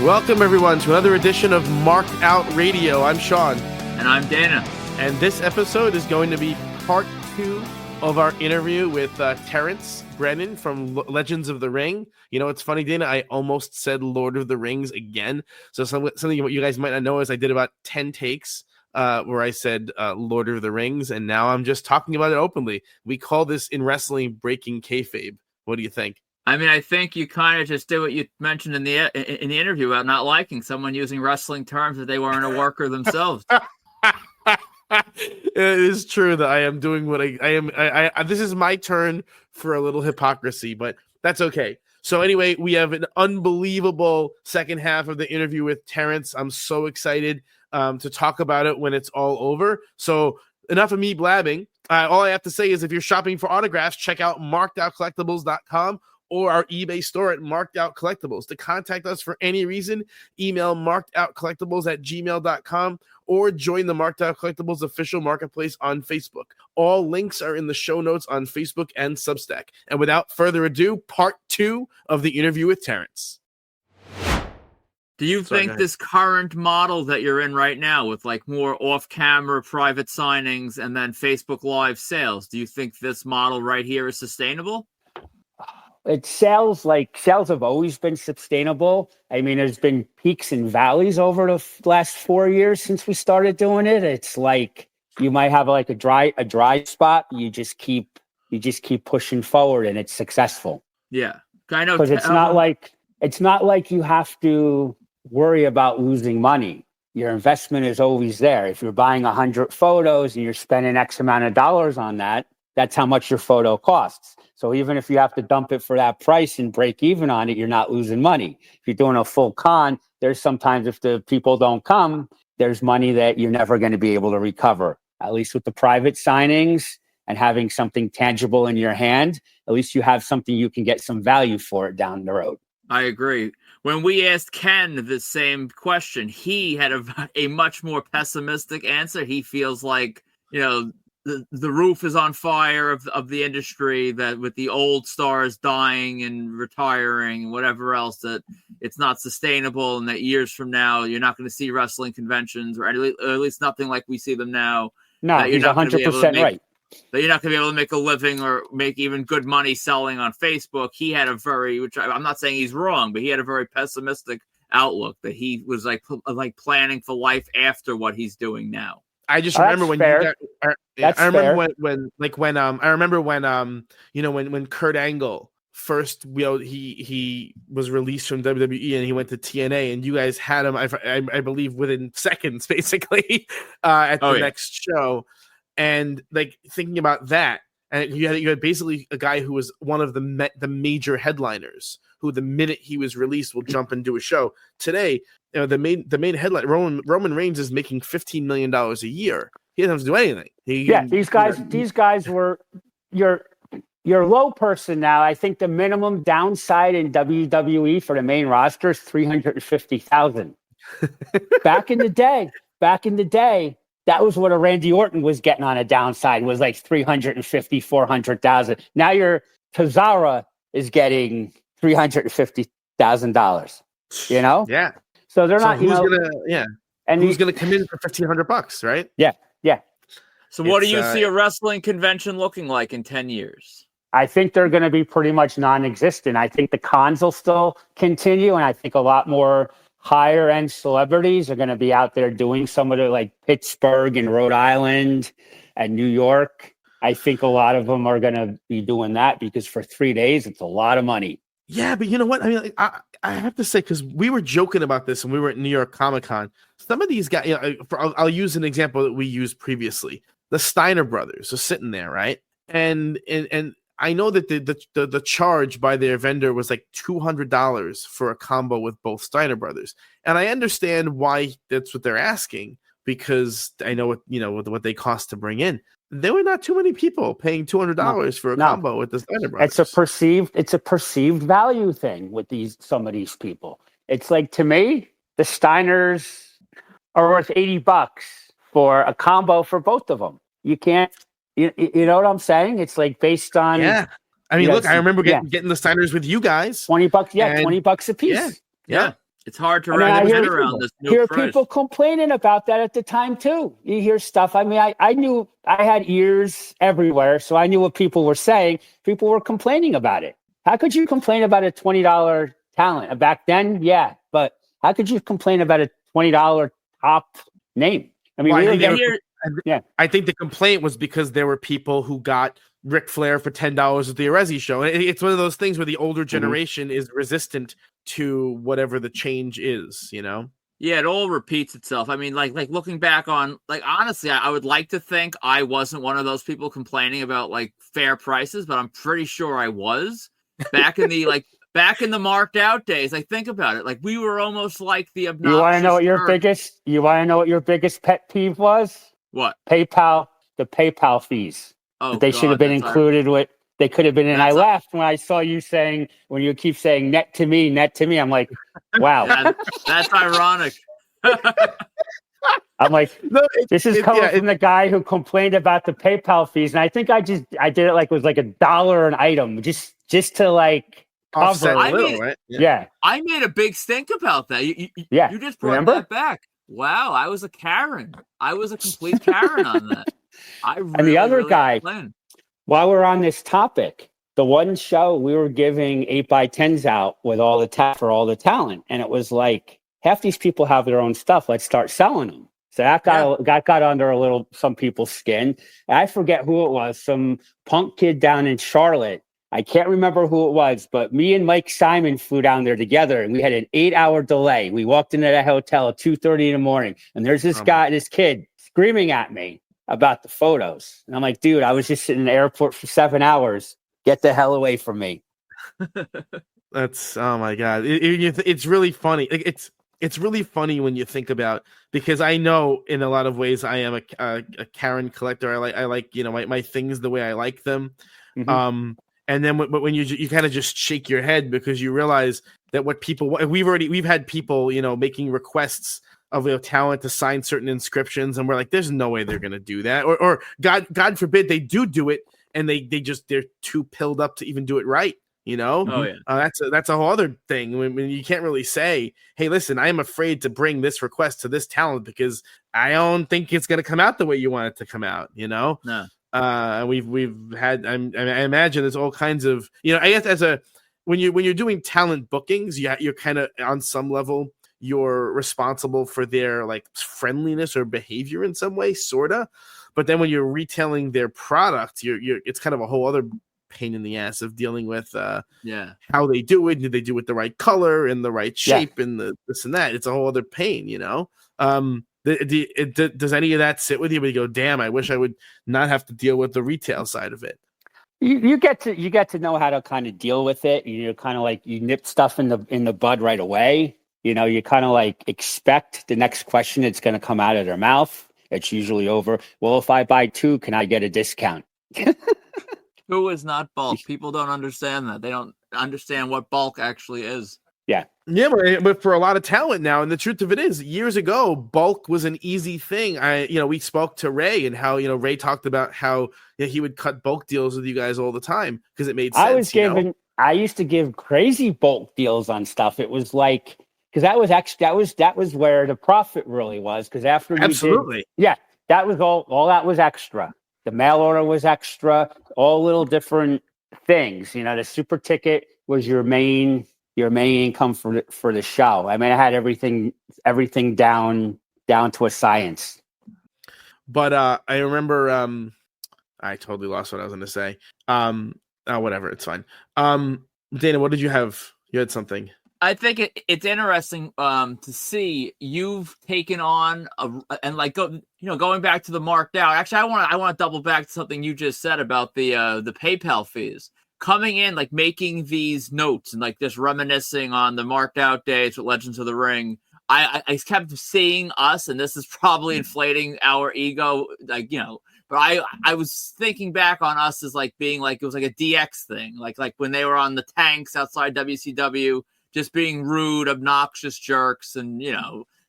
Welcome, everyone, to another edition of Marked Out Radio. I'm Sean. And I'm Dana. And this episode is going to be part 2 of our interview with Terence Brennan from Legends of the Ring. You know, it's funny, Dana, I almost said Lord of the Rings again. So something what you guys might not know is I did about 10 takes where I said Lord of the Rings, and now I'm just talking about it openly. We call this in wrestling breaking kayfabe. What do you think? I mean, I think you kind of just did what you mentioned in the interview about not liking someone using wrestling terms that they weren't a worker themselves. It is true that I am doing what I am. I this is my turn for a little hypocrisy, but that's okay. So anyway, we have an unbelievable second half of the interview with Terence. I'm so excited to talk about it when it's all over. So enough of me blabbing. All I have to say is if you're shopping for autographs, check out markedoutcollectibles.com or our eBay store at Marked Out Collectibles. To contact us for any reason, email markedoutcollectibles@gmail.com or join the Marked Out Collectibles official marketplace on Facebook. All links are in the show notes on Facebook and Substack. And without further ado, part 2 of the interview with Terence. Do you think this current model that you're in right now with like more off-camera private signings and then Facebook Live sales, do you think this model right here is sustainable? Sales have always been sustainable. I mean, there's been peaks and valleys over the last 4 years since we started doing it. It's like you might have like a dry spot. You just keep pushing forward, and it's successful. Yeah, I know, because it's not like you have to worry about losing money. Your investment is always there. If you're buying 100 photos and you're spending X amount of dollars on that, that's how much your photo costs. So even if you have to dump it for that price and break even on it, you're not losing money. If you're doing a full con, there's sometimes if the people don't come, there's money that you're never going to be able to recover. At least with the private signings and having something tangible in your hand, at least you have something you can get some value for it down the road. I agree. When we asked Ken the same question, he had a much more pessimistic answer. He feels like, you know, the roof is on fire of the industry, that with the old stars dying and retiring and whatever else, that it's not sustainable, and that years from now you're not going to see wrestling conventions, or at least nothing like we see them now. No, he's 100% right. That you're not going to be able to make a living or make even good money selling on Facebook. He had which I'm not saying he's wrong, but he had a very pessimistic outlook, that he was like planning for life after what he's doing now. I just remember when fair. When Kurt Angle first, he was released from WWE and he went to TNA, and you guys had him, I believe, within seconds, basically, at the next show. And like thinking about that, and you had basically a guy who was one of the major headliners, who the minute he was released will jump and do a show. Today, you know, the main headline, Roman Reigns, is making $15 million a year. He doesn't have to do anything. These guys were your low person now. I think the minimum downside in WWE for the main roster is $350,000. Back in the day, that was what a Randy Orton was getting on a downside, was like $350,000, $400,000. Now your Cesaro is getting $350,000. You know? Yeah. So they're not. Who's gonna come in for $1,500, right? Yeah. So what do you see a wrestling convention looking like in 10 years? I think they're going to be pretty much non-existent. I think the cons will still continue, and I think a lot more higher end celebrities are going to be out there doing some of the, like Pittsburgh and Rhode Island and New York. I think a lot of them are going to be doing that because for 3 days, it's a lot of money. Yeah, but you know what? I mean, I have to say, because we were joking about this when we were at New York Comic Con. Some of these guys, I'll use an example that we used previously. The Steiner brothers are sitting there, right? And I know that the charge by their vendor was like $200 for a combo with both Steiner brothers, and I understand why that's what they're asking, because I know what they cost to bring in. There were not too many people paying $200 for a combo with the Steiner brothers. It's a perceived value thing with some of these people. It's like, to me, the Steiners are worth $80 for a combo for both of them. You can't, you know what I'm saying? It's like based on. Yeah. I mean, look, I remember getting the Steiners with you guys. $20. Yeah. $20 a piece. Yeah. It's hard to I mean, wrap I your hear head people, around this new hear price. people complaining about that at the time too. You hear stuff. I mean, I knew I had ears everywhere, so I knew what people were saying. People were complaining about it. How could you complain about a $20 talent back then? Yeah, but how could you complain about a $20 top name? I mean, Well, we were Yeah, getting, here, yeah. I think the complaint was because there were people who got Ric Flair for $10 at the Wrestli show. And it's one of those things where the older generation is resistant to whatever the change is, you know? yeah, it all repeats itself. I mean, like looking back on, like, honestly, I would like to think I wasn't one of those people complaining about like fair prices, but I'm pretty sure I was back in the back in the marked out days. Like, think about it. Like, we were almost like the obnoxious. You want to know what your jerk. biggest? You want to know what your biggest pet peeve was? What? PayPal, the PayPal fees. Oh, They should have been that's included with. They could have been. And I That's- laughed when I saw you saying, when you keep saying net to me. I'm like, wow. That's ironic. I'm like, No, this is coming from the guy who complained about the PayPal fees, and I think I did it like it was like $1 an item, just to like offset cover. a little, right? Yeah. I made a big stink about that. You just brought that back. Wow, I was a Karen. I was a complete Karen on that. And the other guy, while we're on this topic, the one show we were giving 8x10s out with all the for all the talent, and it was like, half these people have their own stuff. Let's start selling them. So that got under a little some people's skin. I forget who it was. Some punk kid down in Charlotte. I can't remember who it was, but me and Mike Simon flew down there together, and we had an 8-hour delay. We walked into the hotel at 2:30 in the morning, and there's this kid screaming at me about the photos. And I'm like, dude, I was just sitting in the airport for 7 hours. Get the hell away from me. That's, oh my God. It's really funny. It's really funny when you think about, because I know in a lot of ways I am a Karen collector. I like, you know, my things the way I like them. Mm-hmm. And then when you kind of just shake your head because you realize that what people, we've had people, you know, making requests of talent to sign certain inscriptions, and we're like, there's no way they're going to do that. Or God forbid they do it, and they're too pilled up to even do it right. You know, oh yeah, that's a whole other thing when you can't really say, hey, listen, I am afraid to bring this request to this talent because I don't think it's going to come out the way you want it to come out. You know, no. We've had, I imagine there's all kinds of, you know, I guess when you're doing talent bookings, you're kind of on some level you're responsible for their like friendliness or behavior in some way, sorta. But then when you're retailing their product, it's kind of a whole other pain in the ass of dealing with how they do it. Did they do it the right color and the right shape and the this and that? It's a whole other pain, you know. Does any of that sit with you? But you go, damn, I wish I would not have to deal with the retail side of it. You get to know how to kind of deal with it. You're kind of like, you nip stuff in the bud right away. You know, you kind of like expect the next question that's going to come out of their mouth. It's usually over, well, if I buy 2, can I get a discount? Who is not bulk? People don't understand that. They don't understand what bulk actually is. Yeah, but for a lot of talent now, and the truth of it is, years ago, bulk was an easy thing. We spoke to Ray, and how, Ray talked about how he would cut bulk deals with you guys all the time because it made sense. I used to give crazy bulk deals on stuff. It was like, because that was where the profit really was. Because after that was all that was extra. The mail order was extra. All little different things. You know, the super ticket was your main income for the show. I mean, I had everything down to a science. But I remember, I totally lost what I was going to say. Whatever, it's fine. Dana, what did you have? You had something. I think it's interesting to see you've taken on going back to the marked out. Actually, I want to double back to something you just said about the PayPal fees. Coming in, like making these notes and like just reminiscing on the marked out days with Legends of the Ring. I kept seeing us, and this is probably inflating our ego, but I was thinking back on us as like being like, it was like a DX thing, like when they were on the tanks outside WCW, just being rude, obnoxious jerks, and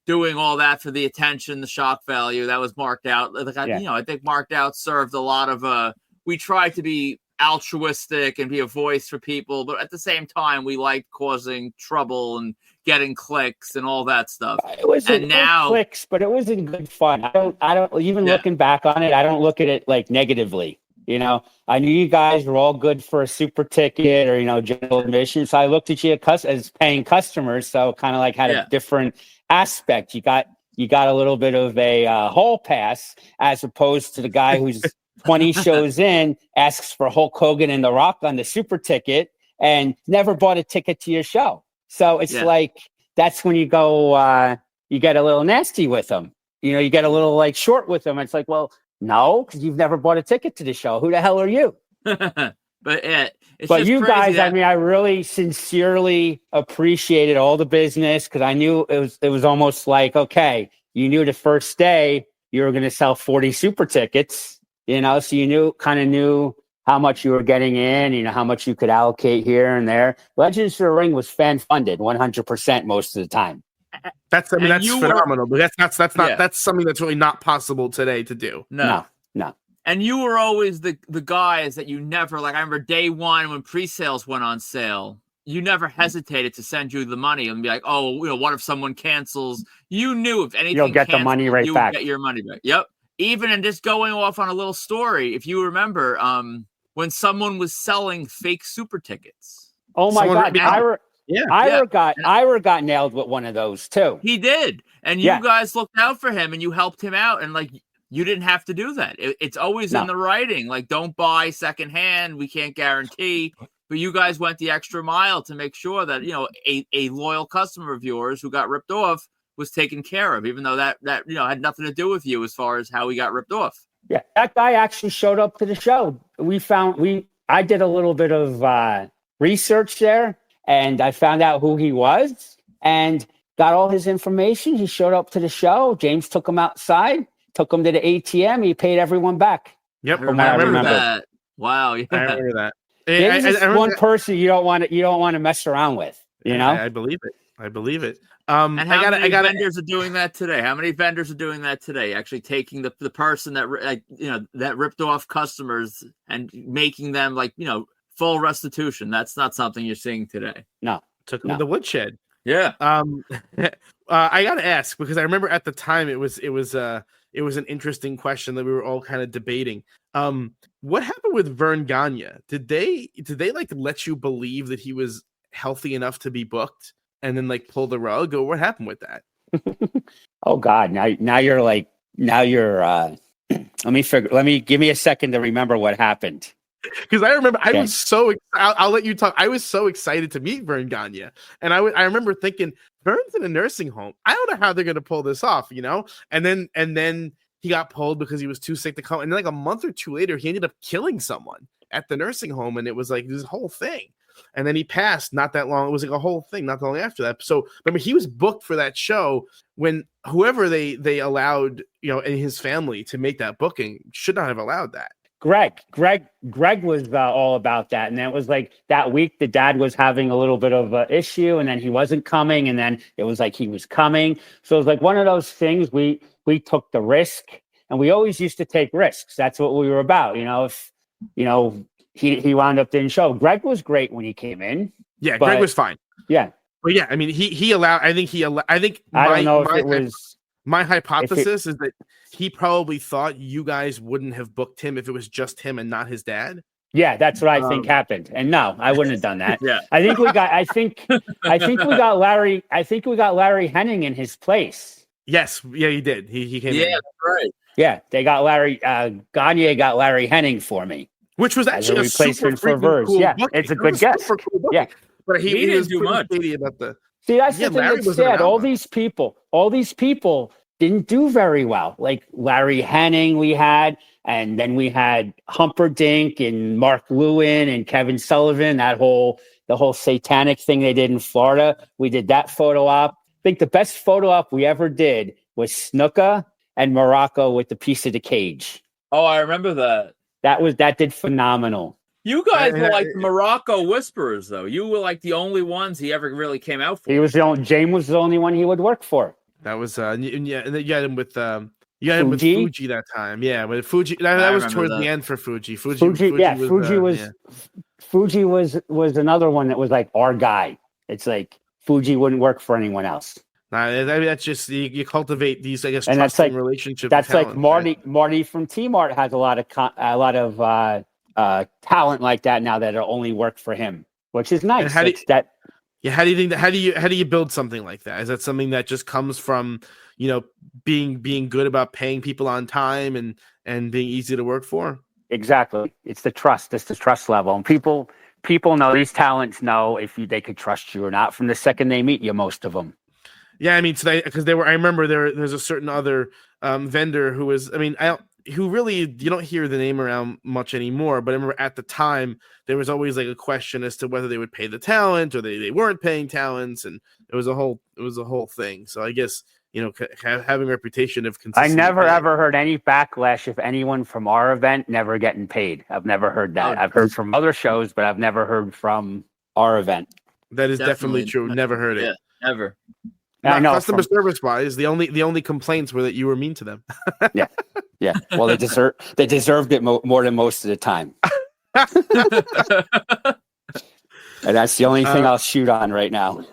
doing all that for the attention, the shock value that was marked out. I think marked out served a lot of. We tried to be altruistic and be a voice for people, but at the same time, we liked causing trouble and getting clicks and all that stuff. It wasn't now clicks, but it was in good fun. I don't even looking back on it, I don't look at it like negatively. You know, I knew you guys were all good for a super ticket or, general admission. So I looked at you as paying customers. So kind of like had a different aspect. You got a little bit of a hall pass as opposed to the guy who's 20 shows in, asks for Hulk Hogan and The Rock on the super ticket and never bought a ticket to your show. So it's like, that's when you go, you get a little nasty with them. You get a little like short with them. It's like, well, no, because you've never bought a ticket to the show. Who the hell are you? But you guys, I really sincerely appreciated all the business because I knew it was almost like, okay, you knew the first day you were going to sell 40 super tickets, so you kind of knew how much you were getting in, how much you could allocate here and there. Legends of the Ring was fan funded 100% most of the time. That's phenomenal. But that's something that's really not possible today to do. No. And you were always the guys that you never, like, I remember day one when pre-sales went on sale, you never hesitated to send you the money and be like, oh, what if someone cancels? You knew if anything you'll get the money right you back. Get your money back. Yep. Even and just going off on a little story, if you remember, when someone was selling fake super tickets. Oh my God. Ira got nailed with one of those too. He did. And you guys looked out for him and you helped him out. And like, you didn't have to do that. It's always in the writing. Like, don't buy secondhand. We can't guarantee. But you guys went the extra mile to make sure that, a loyal customer of yours who got ripped off was taken care of, even though that had nothing to do with you as far as how he got ripped off. Yeah, that guy actually showed up to the show. I did a little bit of research there. And I found out who he was and got all his information. He showed up to the show. James took him outside, took him to the ATM. He paid everyone back. Yep, I remember that. Wow, yeah. I remember that. There's just one person you don't want to mess around with. I believe it. And how many vendors are doing that today? How many vendors are doing that today? Actually taking the person that that ripped off customers and making them full restitution. That's not something you're seeing today. No. Took him to the woodshed. Yeah. I gotta ask because I remember at the time it was an interesting question that we were all kind of debating. What happened with Vern Gagne? Did they let you believe that he was healthy enough to be booked and then pull the rug, or what happened with that? Oh God. Now you're let me give me a second to remember what happened. Because I remember I was so I'll let you talk. I was so excited to meet Vern Gagne, and I remember thinking Vern's in a nursing home. I don't know how they're going to pull this off, And then he got pulled because he was too sick to come. And then a month or two later, he ended up killing someone at the nursing home, and it was this whole thing. And then he passed not that long. It was a whole thing not that long after that. So remember, he was booked for that show when whoever they allowed, in his family to make that booking should not have allowed that. Greg was all about that. And then it was that week the dad was having a little bit of an issue and then he wasn't coming. And then it was he was coming. So it was one of those things we took the risk, and we always used to take risks. That's what we were about. If, he wound up didn't show. Greg was great when he came in. Yeah. Greg was fine. Yeah. But yeah, I mean, he allowed, I don't know if it was. My hypothesis is that he probably thought you guys wouldn't have booked him if it was just him and not his dad. Yeah, that's what I think happened. And no, I wouldn't have done that. Yeah. I think we got Larry Henning in his place. Yes. Yeah, he did. He came in. Yeah, that's right. Yeah, they got Gagne got Larry Henning for me. Which was actually a replacement for Verse. Cool yeah, booking. It's a good guess. Cool yeah. But he didn't was do much. About the See, that's the thing that's sad. All these people didn't do very well. Like Larry Henning we had, and then we had Humperdinck and Mark Lewin and Kevin Sullivan, the whole satanic thing they did in Florida. We did that photo op. I think the best photo op we ever did was Snuka and Morocco with the piece of the cage. Oh, I remember that. That did phenomenal. You guys were like Morocco whisperers, though. You were the only ones he ever really came out for. James was the only one he would work for. That was you had him with You got him with Fuji. Fuji that time, yeah. But Fuji, that was remember towards that. the end for Fuji. Fuji was Fuji was another one that was like our guy. It's like Fuji wouldn't work for anyone else. That's just you cultivate these, I guess, And that's trusting like relationships. that's with like talent, Marty from Team Art has a lot of talent like that now that'll only work for him, which is nice. And how do you think that? How do you build something like that? Is that something that just comes from being good about paying people on time and being easy to work for? Exactly. It's the trust. It's the trust level, and people know, these talents know if they could trust you or not from the second they meet you. Most of them. Yeah, I mean, today because I remember there's a certain other vendor who was, who really you don't hear the name around much anymore. But I remember at the time there was always like a question as to whether they would pay the talent or they weren't paying talents, and it was a whole thing. So I guess having a reputation of consistency. I never ever heard any backlash of anyone from our event never getting paid. I've never heard that. I've heard from other shows, but I've never heard from our event. That is definitely true. Never heard it. Yeah, never. Not customer service wise, the only complaints were that you were mean to them. Yeah. Well, they deserved it more than most of the time. And that's the only thing I'll shoot on right now.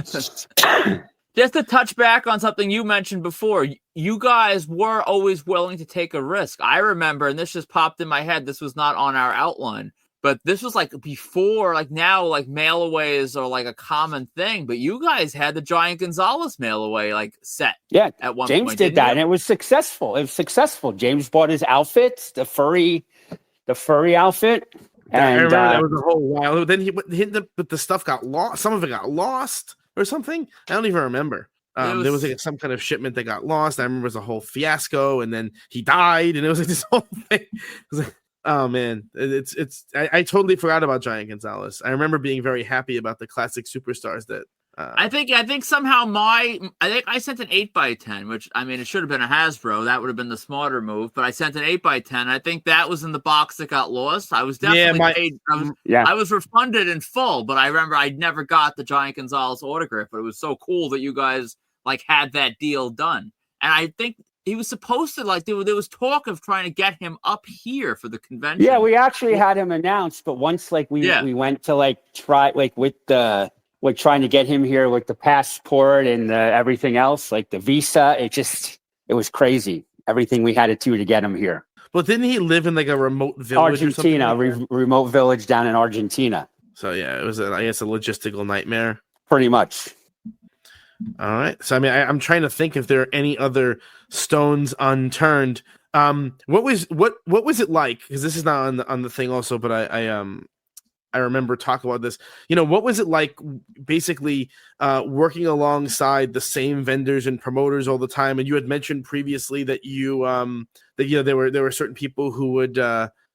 Just to touch back on something you mentioned before, you guys were always willing to take a risk. I remember, and this just popped in my head, this was not on our outline, but this was like before, like now, like mail-aways are like a common thing, but you guys had the Giant Gonzalez mail-away like set. Yeah, at one James point, did that, and it was successful. James bought his outfits, the furry outfit. And I remember that was a whole while. Then but the stuff got lost. Some of it got lost or something. I don't even remember. There was like some kind of shipment that got lost. I remember it was a whole fiasco, and then he died, and it was like this whole thing. It was like, oh man, I totally forgot about Giant Gonzalez. I remember being very happy about the classic superstars that. I think somehow I sent an 8x10, which I mean it should have been a Hasbro. That would have been the smarter move, but I sent an 8x10. I think that was in the box that got lost. I was definitely paid. I was refunded in full, but I remember I never got the Giant Gonzalez autograph. But it was so cool that you guys like had that deal done, and I think. He was supposed to there was talk of trying to get him up here for the convention. Yeah, we actually had him announced, but once we went to try with trying to get him here with the passport and everything else, like the visa, it was crazy. Everything we had to do to get him here. But didn't he live in like a remote village? Argentina, remote village down in Argentina. So yeah, it was I guess a logistical nightmare. Pretty much. All right. So I mean, I'm trying to think if there are any other stones unturned. What was it like? Because this is not on the thing also, but I remember talking about this. What was it like basically working alongside the same vendors and promoters all the time? And you had mentioned previously that there were certain people who would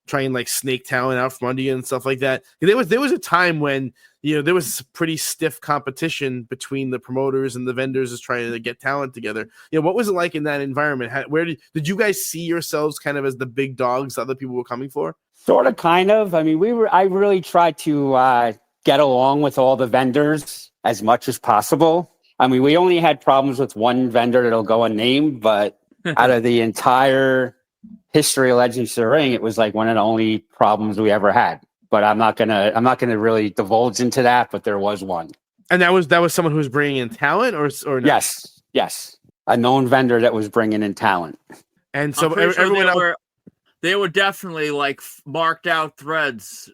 try and like snake talent out from under you and stuff like that. There was a time when there was pretty stiff competition between the promoters and the vendors just trying to get talent together. What was it like in that environment? Where did you guys see yourselves kind of as the big dogs other people were coming for? Sort of, kind of. I mean, I really tried to get along with all the vendors as much as possible. I mean, we only had problems with one vendor that'll go unnamed, but out of the entire history of Legends of the Ring, it was like one of the only problems we ever had. But I'm not gonna really divulge into that. But there was one, and that was someone who was bringing in talent, or no? Yes, a known vendor that was bringing in talent. And so everyone else. They were definitely like marked out threads.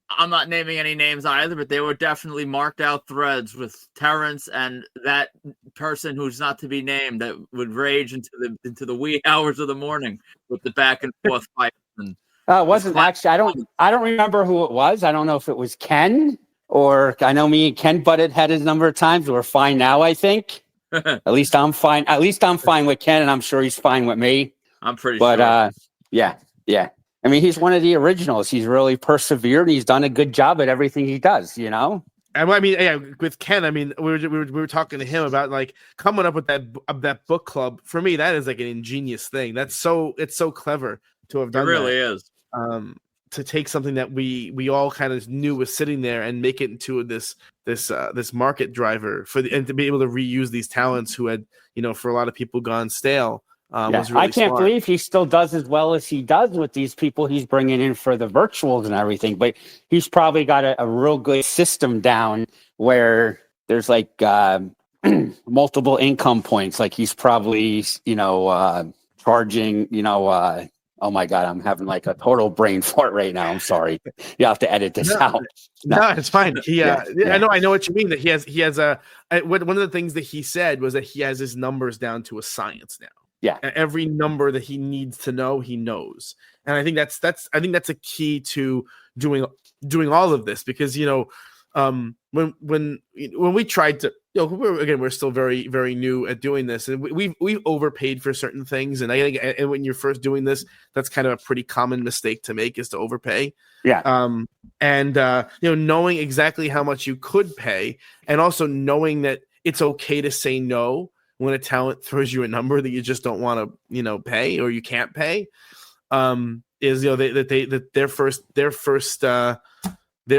I'm not naming any names either, but they were definitely marked out threads with Terence and that person who's not to be named that would rage into the wee hours of the morning with the back and forth fight. It wasn't actually. I don't remember who it was. I don't know if it was Ken, or I know me and Ken butted heads a number of times. We're fine now, I think. At least I'm fine. At least I'm fine with Ken, and I'm sure he's fine with me. I'm pretty sure. But yeah. I mean, he's one of the originals. He's really persevered. He's done a good job at everything he does, And I mean, yeah, with Ken, I mean, we were talking to him about like coming up with that book club. For me, that is like an ingenious thing. It's so clever to have done. It really is. To take something that we all kind of knew was sitting there and make it into this market driver and to be able to reuse these talents who had, for a lot of people gone stale. Was really I can't smart. believe he still does as well as he does with these people he's bringing in for the virtuals and everything. But he's probably got a real good system down where there's like multiple income points. Like he's probably, charging, oh my God, I'm having like a total brain fart right now. I'm sorry. You have to edit this out. No, it's fine. Yeah. I know what you mean. That he has one of the things that he said was that he has his numbers down to a science now. Yeah. Every number that he needs to know, he knows. And I think that's a key to doing all of this, because when we tried to, we're still very, very new at doing this, and we've overpaid for certain things. And I think, and when you're first doing this, that's kind of a pretty common mistake to make, is to overpay. Yeah. Knowing exactly how much you could pay, and also knowing that it's okay to say no when a talent throws you a number that you just don't want to, pay, or you can't pay, is their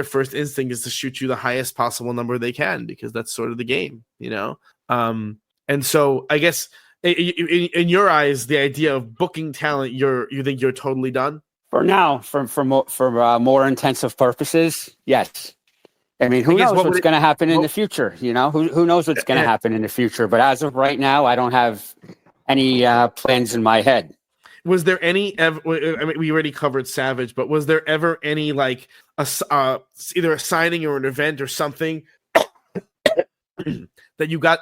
first instinct is to shoot you the highest possible number they can, because that's sort of the game, and so I guess in your eyes, the idea of booking talent, you think you're totally done for now, for more intensive purposes. Yes. I mean, who knows what's going to happen in the future? Who knows what's going to happen in the future? But as of right now, I don't have any plans in my head. Was there any? I mean, we already covered Savage, but was there ever any like either a signing or an event or something that you got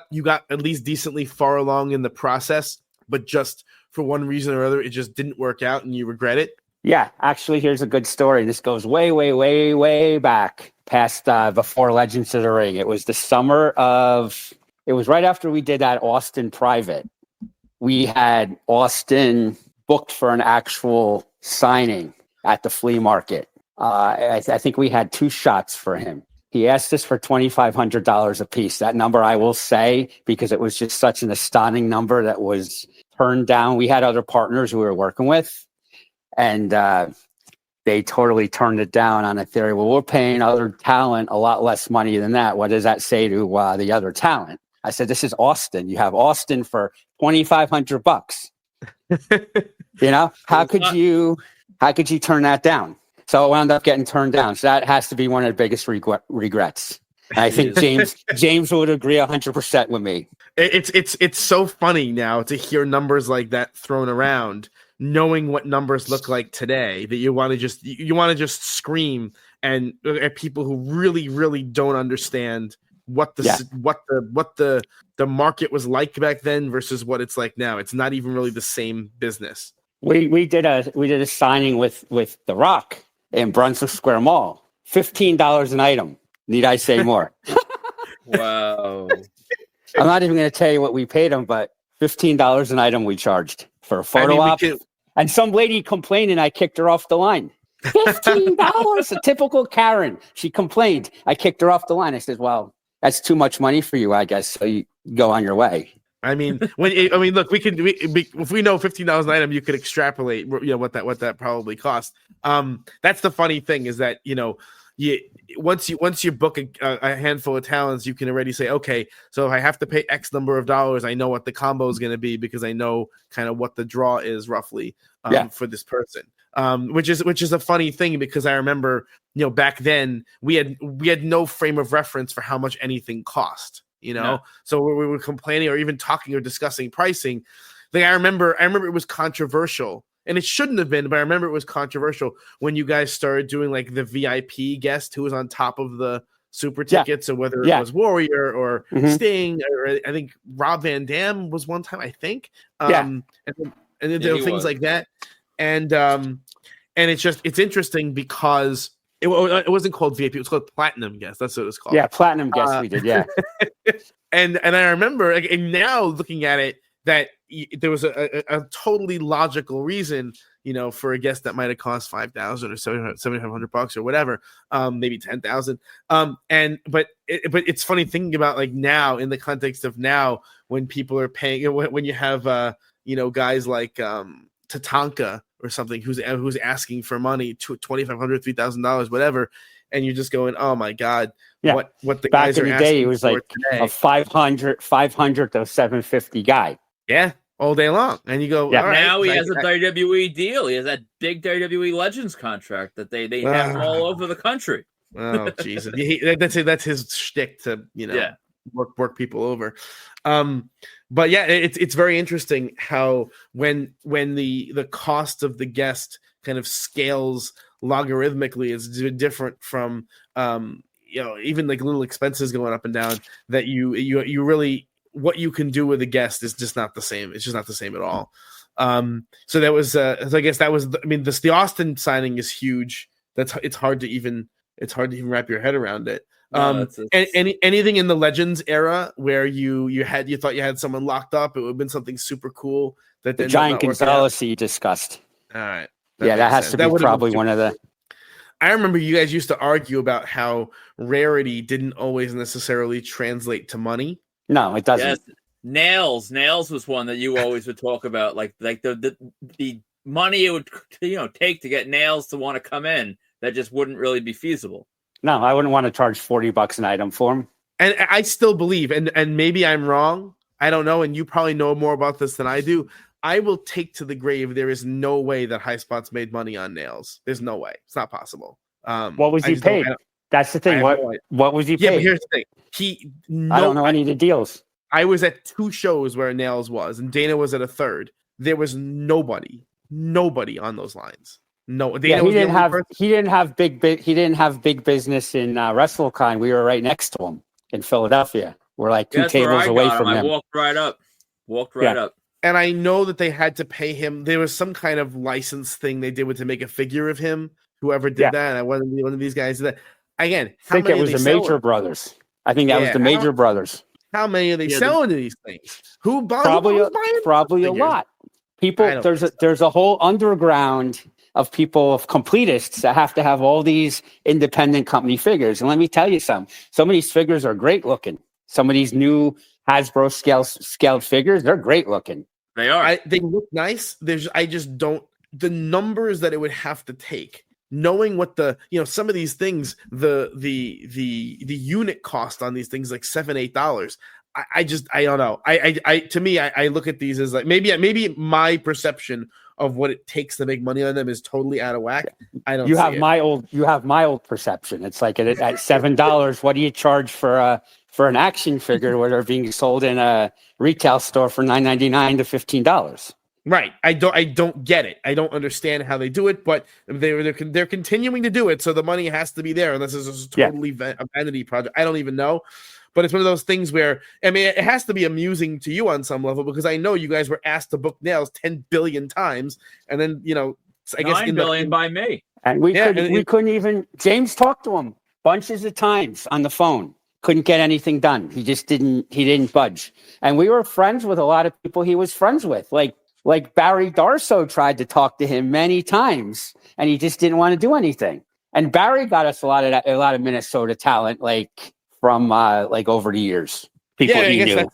at least decently far along in the process, but just for one reason or other, it just didn't work out and you regret it? Yeah, actually, here's a good story. This goes way, way, way, way back past before Legends of the Ring. It was it was right after we did that Austin private. We had Austin booked for an actual signing at the flea market. I think we had 2 shots for him. He asked us for $2,500 a piece. That number, I will say, because it was just such an astounding number, that was turned down. We had other partners we were working with, and they totally turned it down on a theory. Well, we're paying other talent a lot less money than that. What does that say to the other talent? I said, this is Austin. You have Austin for $2,500. How could you turn that down? So it wound up getting turned down. So that has to be one of the biggest regrets. And I think James would agree 100% with me. It's so funny now to hear numbers like that thrown around, knowing what numbers look like today, that you want to just scream and at people who really, really don't understand what the market was like back then versus what it's like now. It's not even really the same business. We did a signing with The Rock in Brunswick Square Mall. $15 an item. Need I say more? Wow. I'm not even going to tell you what we paid him, but $15 an item we charged for a photo op. And some lady complained, and I kicked her off the line. $15, a typical Karen. She complained. I kicked her off the line. I said, "Well, that's too much money for you, I guess. So you go on your way." I mean, look, if we know $15 an item, you could extrapolate, what that probably cost. That's the funny thing, is that once you book a handful of talents, you can already say, okay, so if I have to pay X number of dollars, I know what the combo is going to be, because I know kind of what the draw is roughly for this person. Which is a funny thing, because I remember, back then we had no frame of reference for how much anything cost. So we were complaining or even talking or discussing pricing. Like I remember it was controversial, and it shouldn't have been, but I remember it was controversial when you guys started doing like the VIP guest who was on top of the super tickets, or whether it was Warrior or Sting, or I think Rob Van Dam was one time, I think. And then there were things like that. And it's interesting because it wasn't called VIP, it was called Platinum Guest. That's what it was called. Yeah, Platinum Guest we did, yeah. and I remember, and now looking at it, that there was a totally logical reason, for a guest that might have cost $5,000 or $7,500 or whatever, maybe $10,000. But it's funny thinking about like now, in the context of now, when people are paying, when you have guys like Tatanka or something who's asking for money, $2,500, $3,000, whatever, and you're just going, oh my God, what the guys are asking for today. It was like a 500 to 750 guy. Yeah. all day long, and you go, Yeah. all right. Now he has a WWE deal. He has that big WWE Legends contract that they have him all over the country. Oh Jesus, that's his shtick to work people over. But yeah, it's very interesting how when the cost of the guest kind of scales logarithmically, it's different from even like little expenses going up and down. That you really, what you can do with a guest is just not the same. It's just not the same at all. So that was so I guess that was the Austin signing is huge. It's hard to even wrap your head around it. Anything in the Legends era where you thought you had someone locked up, it would have been something super cool. That the Giant Gonzalez you discussed. All right, that has to be probably one of the. I remember you guys used to argue about how rarity didn't always necessarily translate to money. No, it doesn't. Yes. Nails was one that you always would talk about, like the money it would take to get Nails to want to come in. That just wouldn't really be feasible. No, I wouldn't want to charge $40 an item for him. And I still believe, and maybe I'm wrong. I don't know, and you probably know more about this than I do. I will take to the grave. There is no way that High Spots made money on Nails. There's no way. It's not possible. What was he paid? That's the thing. What was he paid? Yeah, but here's the thing. I don't know any of the deals. I was at 2 shows where Nails was, and Dana was at a third. There was nobody on those lines. No, Dana he didn't have big business in WrestleCon. We were right next to him in Philadelphia. We're like 2 tables away from him. I walked right up. And I know that they had to pay him. There was some kind of license thing they did to make a figure of him. Whoever did that, and one of these guys did that. Again, I think it was the Major Brothers. I think that was the Major Brothers. How many are they selling to these things? Probably a lot. People, there's a whole underground of people, of completists that have to have all these independent company figures. And let me tell you some of these figures are great looking. Some of these new Hasbro scaled figures, they're great looking. They are. They look nice. I just don't, the numbers that it would have to take, knowing what some of these things, the unit cost on these things, like $7-8. I don't know. To me, I look at these as like maybe my perception of what it takes to make money on them is totally out of whack. I don't. You have my old perception. It's like at $7. What do you charge for an action figure where they're being sold in a retail store for $9.99 to $15? Right. I don't get it. I don't understand how they do it, but they're continuing to do it, so the money has to be there unless it's totally a vanity project. I don't even know. But it's one of those things where, it has to be amusing to you on some level, because I know you guys were asked to book Nails 10 billion times, and then, I guess 9 billion by me. And we couldn't even, James talked to him bunches of times on the phone. Couldn't get anything done. He didn't budge. And we were friends with a lot of people he was friends with. Like Barry Darso tried to talk to him many times, and he just didn't want to do anything. And Barry got us a lot of Minnesota talent, from over the years. People he knew.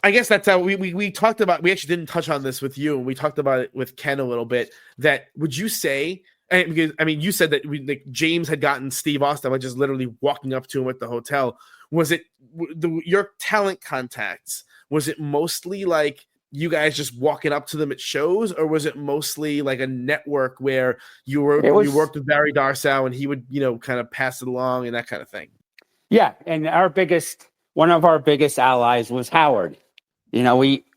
I guess that's how we talked about. We actually didn't touch on this with you, and we talked about it with Ken a little bit. That would you say? Because you said that James had gotten Steve Austin by just literally walking up to him at the hotel. Was it your talent contacts? Was it mostly like you guys just walking up to them at shows, or was it mostly like a network where you worked with Barry Darsow and he would kind of pass it along and that kind of thing? Yeah, and one of our biggest allies was Howard.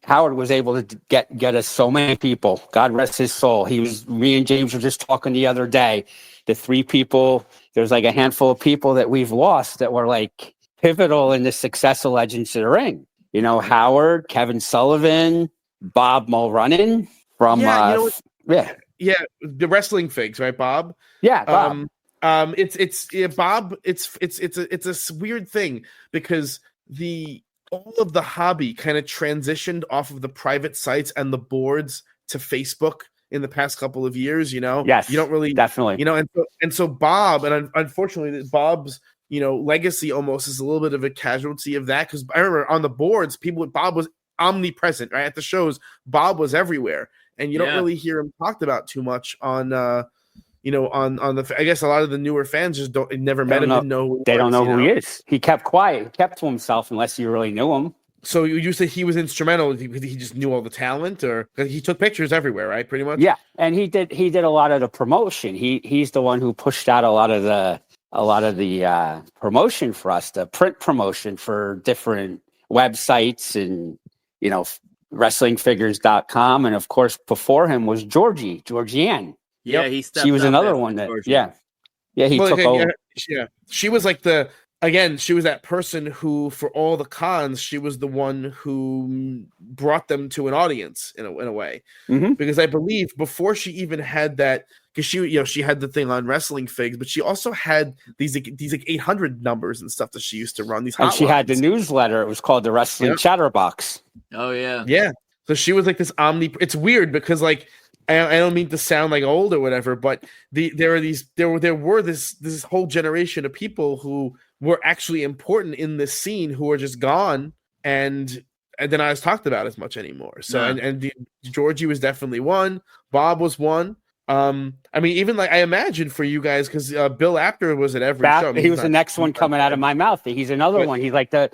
Howard was able to get us so many people. God rest his soul. Me and James were just talking the other day. The 3 people, there's like a handful of people that we've lost that were like pivotal in the success of Legends of the Ring. Howard, Kevin Sullivan, Bob Mulrunnan from the wrestling figs, right, Bob? Yeah, Bob. Bob. It's a weird thing because all of the hobby kind of transitioned off of the private sites and the boards to Facebook in the past couple of years. Yes, you don't really definitely. And so Bob, and unfortunately Bob's legacy almost is a little bit of a casualty of that, because I remember on the boards, Bob was omnipresent, right? At the shows, Bob was everywhere, and you don't really hear him talked about too much on on the. I guess a lot of the newer fans just never met him, didn't know. They don't know who he is. He kept quiet, he kept to himself unless you really knew him. So you said he was instrumental because he just knew all the talent, or because he took pictures everywhere, right? Pretty much. Yeah, and he did a lot of the promotion. He's the one who pushed out a lot of the promotion for us, the print promotion for different websites and wrestlingfigures.com, and of course before him was Georgianne. Yeah, Yep. he stepped She was up another after one that Georgie. he took over. Yeah, she was like she was that person who, for all the cons, she was the one who brought them to an audience in a way. Mm-hmm. Because I believe before she even had that, because she had the thing on Wrestling Figs, but she also had these like 800 numbers and stuff that she used to run. These And she had the hotlines. newsletter. It was called the Wrestling Chatterbox. Oh yeah. Yeah. So she was like this It's weird because like I don't mean to sound like old or whatever, but there were this whole generation of people who were actually important in this scene who are just gone and they're not as talked about as much anymore. So and Georgie was definitely one. Bob was one. I mean, even like I imagine for you guys, because Bill Apter was at every show. I mean, he was the next one coming out of my mouth. He's another one. He's like the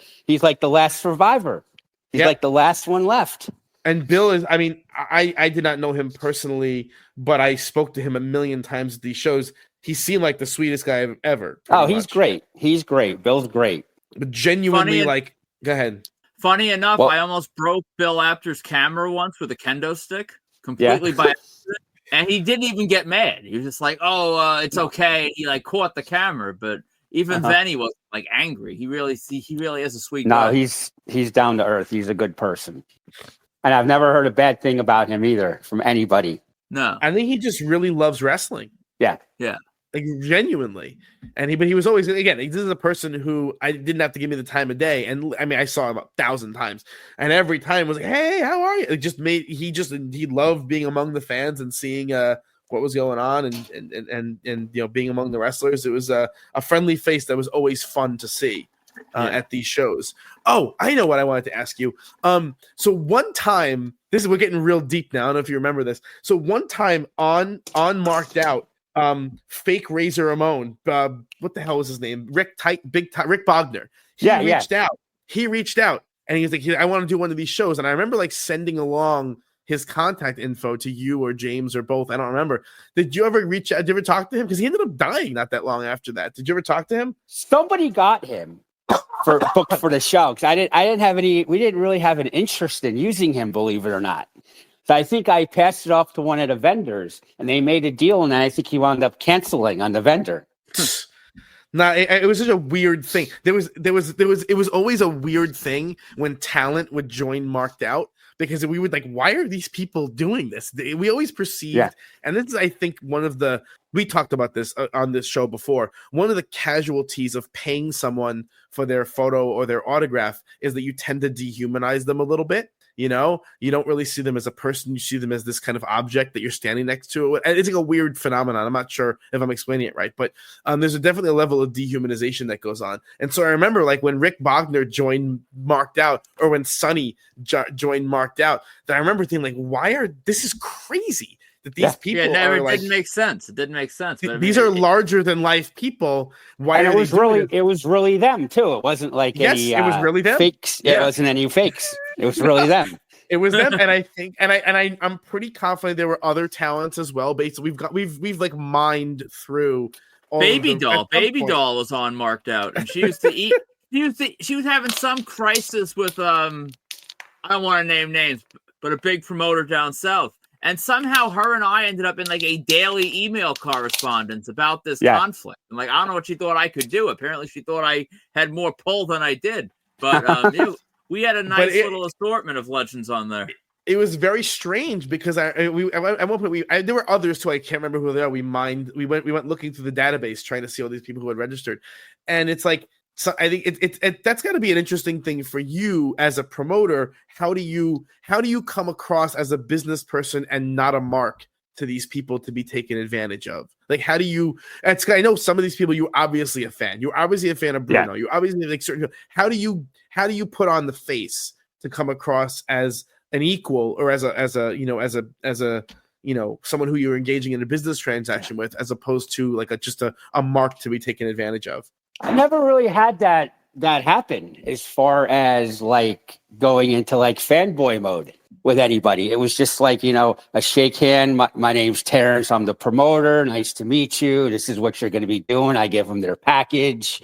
last survivor. He's like the last one left. And Bill is, I mean, I did not know him personally, but I spoke to him a million times at these shows. He seemed like the sweetest guy ever. Oh, he's great. He's great. Bill's great. But genuinely, go ahead. Funny enough, I almost broke Bill Apter's camera once with a kendo stick completely by accident. And he didn't even get mad. He was just like, "Oh, it's okay." He like caught the camera, but even then he wasn't like angry. He really is a sweet guy. No, he's down to earth. He's a good person. And I've never heard a bad thing about him either from anybody. No. I think he just really loves wrestling. Yeah. Yeah. Like genuinely. But he was always, again, this is a person who I didn't have to give me the time of day. And I mean, I saw him 1,000 times. And every time was like, "Hey, how are you?" It just he loved being among the fans and seeing what was going on and being among the wrestlers. It was a friendly face that was always fun to see. At these shows. Oh, I know what I wanted to ask you. So one time, we're getting real deep now. I don't know if you remember this. So one time on Marked Out, fake Razor Ramon, what the hell was his name? Rick Bogner. He reached out and he was like, "I want to do one of these shows." And I remember like sending along his contact info to you or James or both. I don't remember. Did you ever reach out? Did you ever talk to him? Because he ended up dying not that long after that. Did you ever talk to him? Somebody got him booked for the show because we didn't really have an interest in using him, believe it or not. So I think I passed it off to one of the vendors and they made a deal, and then I think he wound up canceling on the vendor. No, it was such a weird thing. It was always a weird thing when talent would join Marked Out, because we would like, why are these people doing this? We always perceived, and this is, I think, we talked about this on this show before. One of the casualties of paying someone for their photo or their autograph is that you tend to dehumanize them a little bit. You don't really see them as a person. You see them as this kind of object that you're standing next to. It's like a weird phenomenon. I'm not sure if I'm explaining it right, but there's definitely a level of dehumanization that goes on. And so I remember like when Rick Bogner joined Marked Out, or when Sonny joined Marked Out, that I remember thinking like, this is crazy that these people are like, didn't make sense. It didn't make sense. But these are larger than life people. Why? And it was really them too. It wasn't like it was really them. Fakes. Yeah. It wasn't any fakes. It was really them. It was them, and I think, I'm pretty confident there were other talents as well. Basically, we've like mined through. All Baby Doll was on Marked Out, and she used to eat. She was having some crisis with I don't want to name names, but a big promoter down south, and somehow her and I ended up in like a daily email correspondence about this conflict. And like, I don't know what she thought I could do. Apparently, she thought I had more pull than I did, but we had a nice little assortment of legends on there. It was very strange because at one point there were others too. I can't remember who they are. We went looking through the database trying to see all these people who had registered, and it's like, so I think that's got to be an interesting thing for you as a promoter. How do you come across as a business person and not a mark to these people to be taken advantage of? Like, how do you? I know some of these people. You're obviously a fan. You're obviously a fan of Bruno. You obviously like certain. How do you put on the face to come across as an equal, or as a someone who you're engaging in a business transaction with, as opposed to like just a mark to be taken advantage of? I never really had that that happen as far as like going into like fanboy mode with anybody. It was just like, a shake hand. My name's Terence. I'm the promoter. Nice to meet you. This is what you're going to be doing. I give them their package.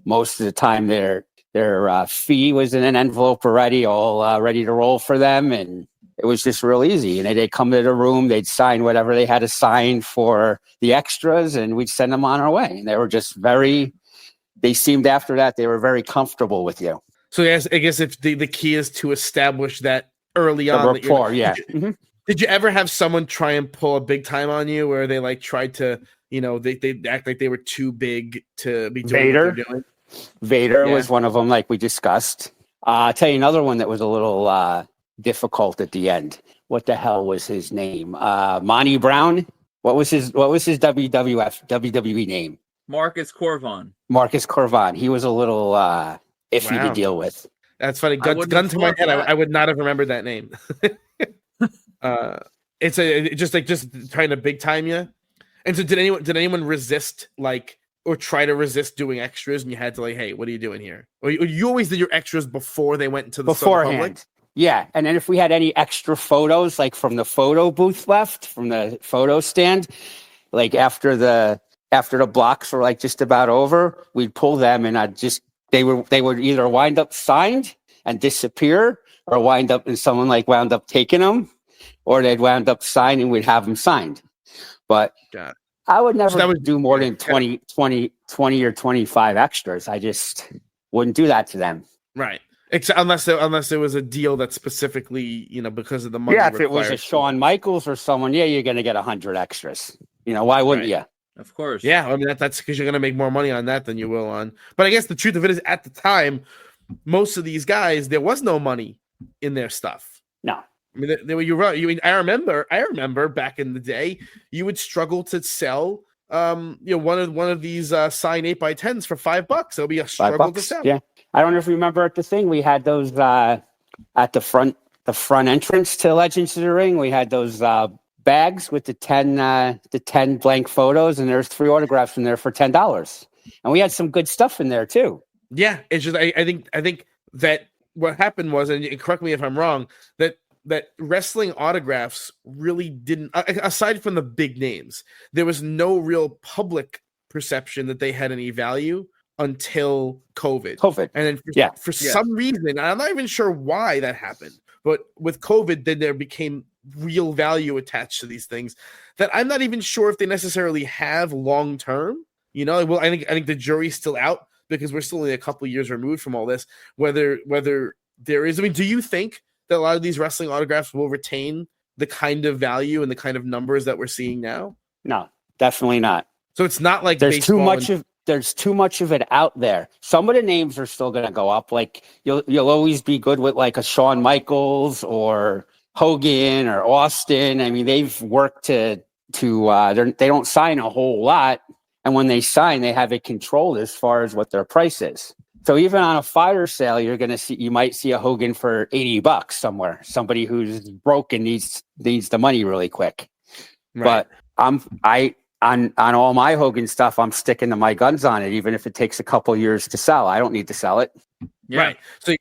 Most of the time their fee was in an envelope already, all ready to roll for them. And it was just real easy. And they'd come to the room, they'd sign whatever they had to sign for the extras, and we'd send them on our way. And they were just they seemed after that, they were very comfortable with you. So I guess if the key is to establish that early on. Rapport, yeah. Did you ever have someone try and pull a big time on you where they like tried to, they act like they were too big to be doing Vader? what they're doing? Vader was one of them, like we discussed. I'll tell you another one that was a little difficult at the end. What the hell was his name? Monty Brown? What was his WWE name? Marcus Corvon. Marcus Corvon. He was a little iffy to deal with. That's funny. Gun to my head, I would not have remembered that name. It's just trying to big time you. And so did anyone resist or try to resist doing extras, and you had to hey, what are you doing here? Or you always did your extras before they went into the public? Yeah, and then if we had any extra photos, like from the photo booth left, from the photo stand, like after the blocks were just about over, we'd pull them, and they would either wind up signed and disappear, or wind up and someone wound up taking them, or they'd wound up signed and we'd have them signed. But I would never do more than 20 or 25 extras. I just wouldn't do that to them. Right. Unless there was a deal that specifically, because of the money. Yeah, if it was a Shawn Michaels or someone, you're going to get 100 extras. Why wouldn't you? Of course. Yeah, I mean that's because you're going to make more money on that than you will on. But I guess the truth of it is, at the time, most of these guys, there was no money in their stuff. No. I mean, you're right. I remember back in the day, you would struggle to sell, one of these signed 8x10s for $5. It'll be a struggle to sell. Yeah, I don't know if you remember at the thing we had those at the front entrance to Legends of the Ring. We had those bags with the 10 blank photos, and there's 3 autographs in there for $10, and we had some good stuff in there too. Yeah, it's just I think that what happened was, and correct me if I'm wrong, that wrestling autographs really didn't, aside from the big names, there was no real public perception that they had any value until COVID. And then for some reason, I'm not even sure why that happened, but with COVID, then there became real value attached to these things that I'm not even sure if they necessarily have long term. Well, I think the jury's still out, because we're still only a couple of years removed from all this. Whether there is, do you think that a lot of these wrestling autographs will retain the kind of value and the kind of numbers that we're seeing now? No, definitely not. So it's not like there's too much of it out there. Some of the names are still going to go up. Like you'll always be good with a Shawn Michaels or Hogan or Austin. I mean, they've worked they don't sign a whole lot, and when they sign, they have it controlled as far as what their price is. So even on a fire sale, you might see a Hogan for $80 somewhere. Somebody who's broken needs the money really quick. Right. But on all my Hogan stuff, I'm sticking to my guns on it, even if it takes a couple years to sell. I don't need to sell it. Yeah. Right. So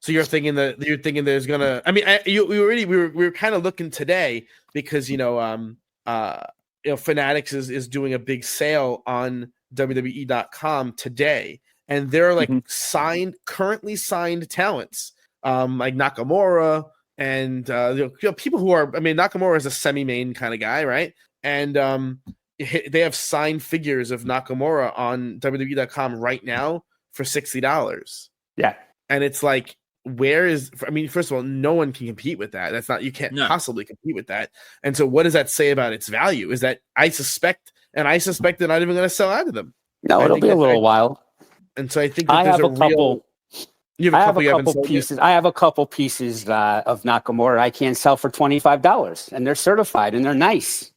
you're thinking there's gonna. I mean, we were kind of looking today because Fanatics is doing a big sale on WWE.com today, and they're currently signed talents, like Nakamura and people who are. I mean, Nakamura is a semi-main kind of guy, right? And they have signed figures of Nakamura on WWE.com right now for $60. Yeah, and it's like, first of all, no one can compete with that. You can't possibly compete with that. And so what does that say about its value? Is that I suspect they're not even going to sell out of them. No, it'll be a little while. And so I think that there's a couple pieces. I have a couple pieces of Nakamura I can't sell for $25, and they're certified and they're nice.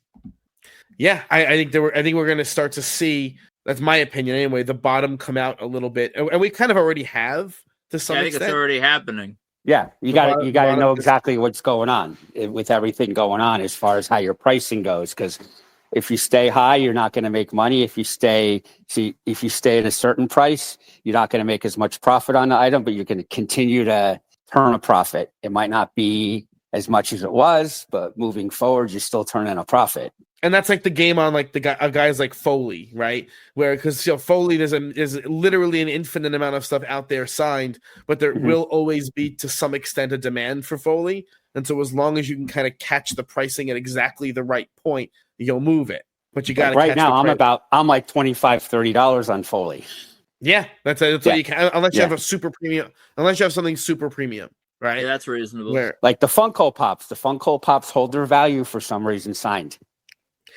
Yeah, I think we're going to start to see. That's my opinion anyway. The bottom come out a little bit, and we kind of already have. To some extent. It's already happening. Yeah, you got to know exactly what's going on with everything going on as far as how your pricing goes, because If you stay high, you're not going to make money. If you stay at a certain price, you're not going to make as much profit on the item, but you're going to continue to turn a profit. It might not be as much as it was, but moving forward, you're still turning a profit. And that's like the game on like guys like Foley, right? Where because Foley there's literally an infinite amount of stuff out there signed, but there will always be to some extent a demand for Foley. And so as long as you can kind of catch the pricing at exactly the right point, you'll move it. But you got to right now. I'm like $25-$30 on Foley. Yeah, that's what you can, unless you have a super premium, unless you have something super premium, right? Yeah, that's reasonable. Like the Funko Pops hold their value for some reason signed.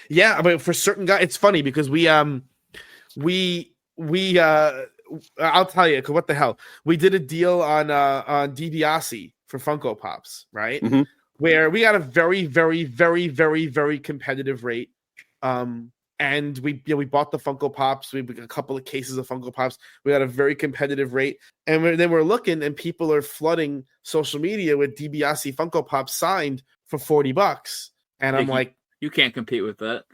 Yeah, I mean, for certain guys, it's funny because I'll tell you, 'cause what the hell, we did a deal on DiBiase for Funko Pops, right? Mm-hmm. Where we got a very, very, very, very, very competitive rate. And we bought the Funko Pops. We got a couple of cases of Funko Pops. We got a very competitive rate, and then we're looking, and people are flooding social media with DiBiase Funko Pops signed for $40, and I'm like, you can't compete with that.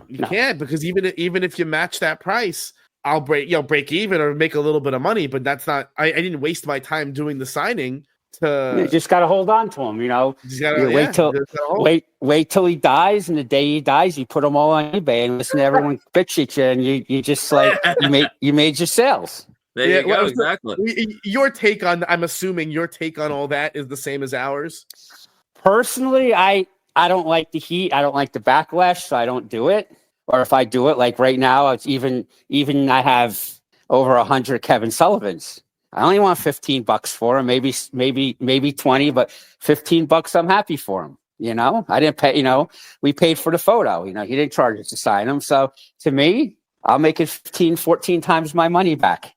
You can't, because even if you match that price, I'll break even or make a little bit of money, but that's not. I didn't waste my time doing the signing. You just got to hold on to him, you know. Wait till he dies, and the day he dies, you put them all on eBay and listen to everyone bitch at you, and you just like you made your sales. There you go, exactly. Your take on, I'm assuming your take on all that is the same as ours. Personally, I don't like the heat. I don't like the backlash, so I don't do it. Or if I do it, like right now, it's even I have over 100 Kevin Sullivans. I only want $15 for him, maybe 20, but $15 I'm happy for him. You know, I didn't pay, we paid for the photo, he didn't charge us to sign him. So to me, I'll make it 15, 14 times my money back.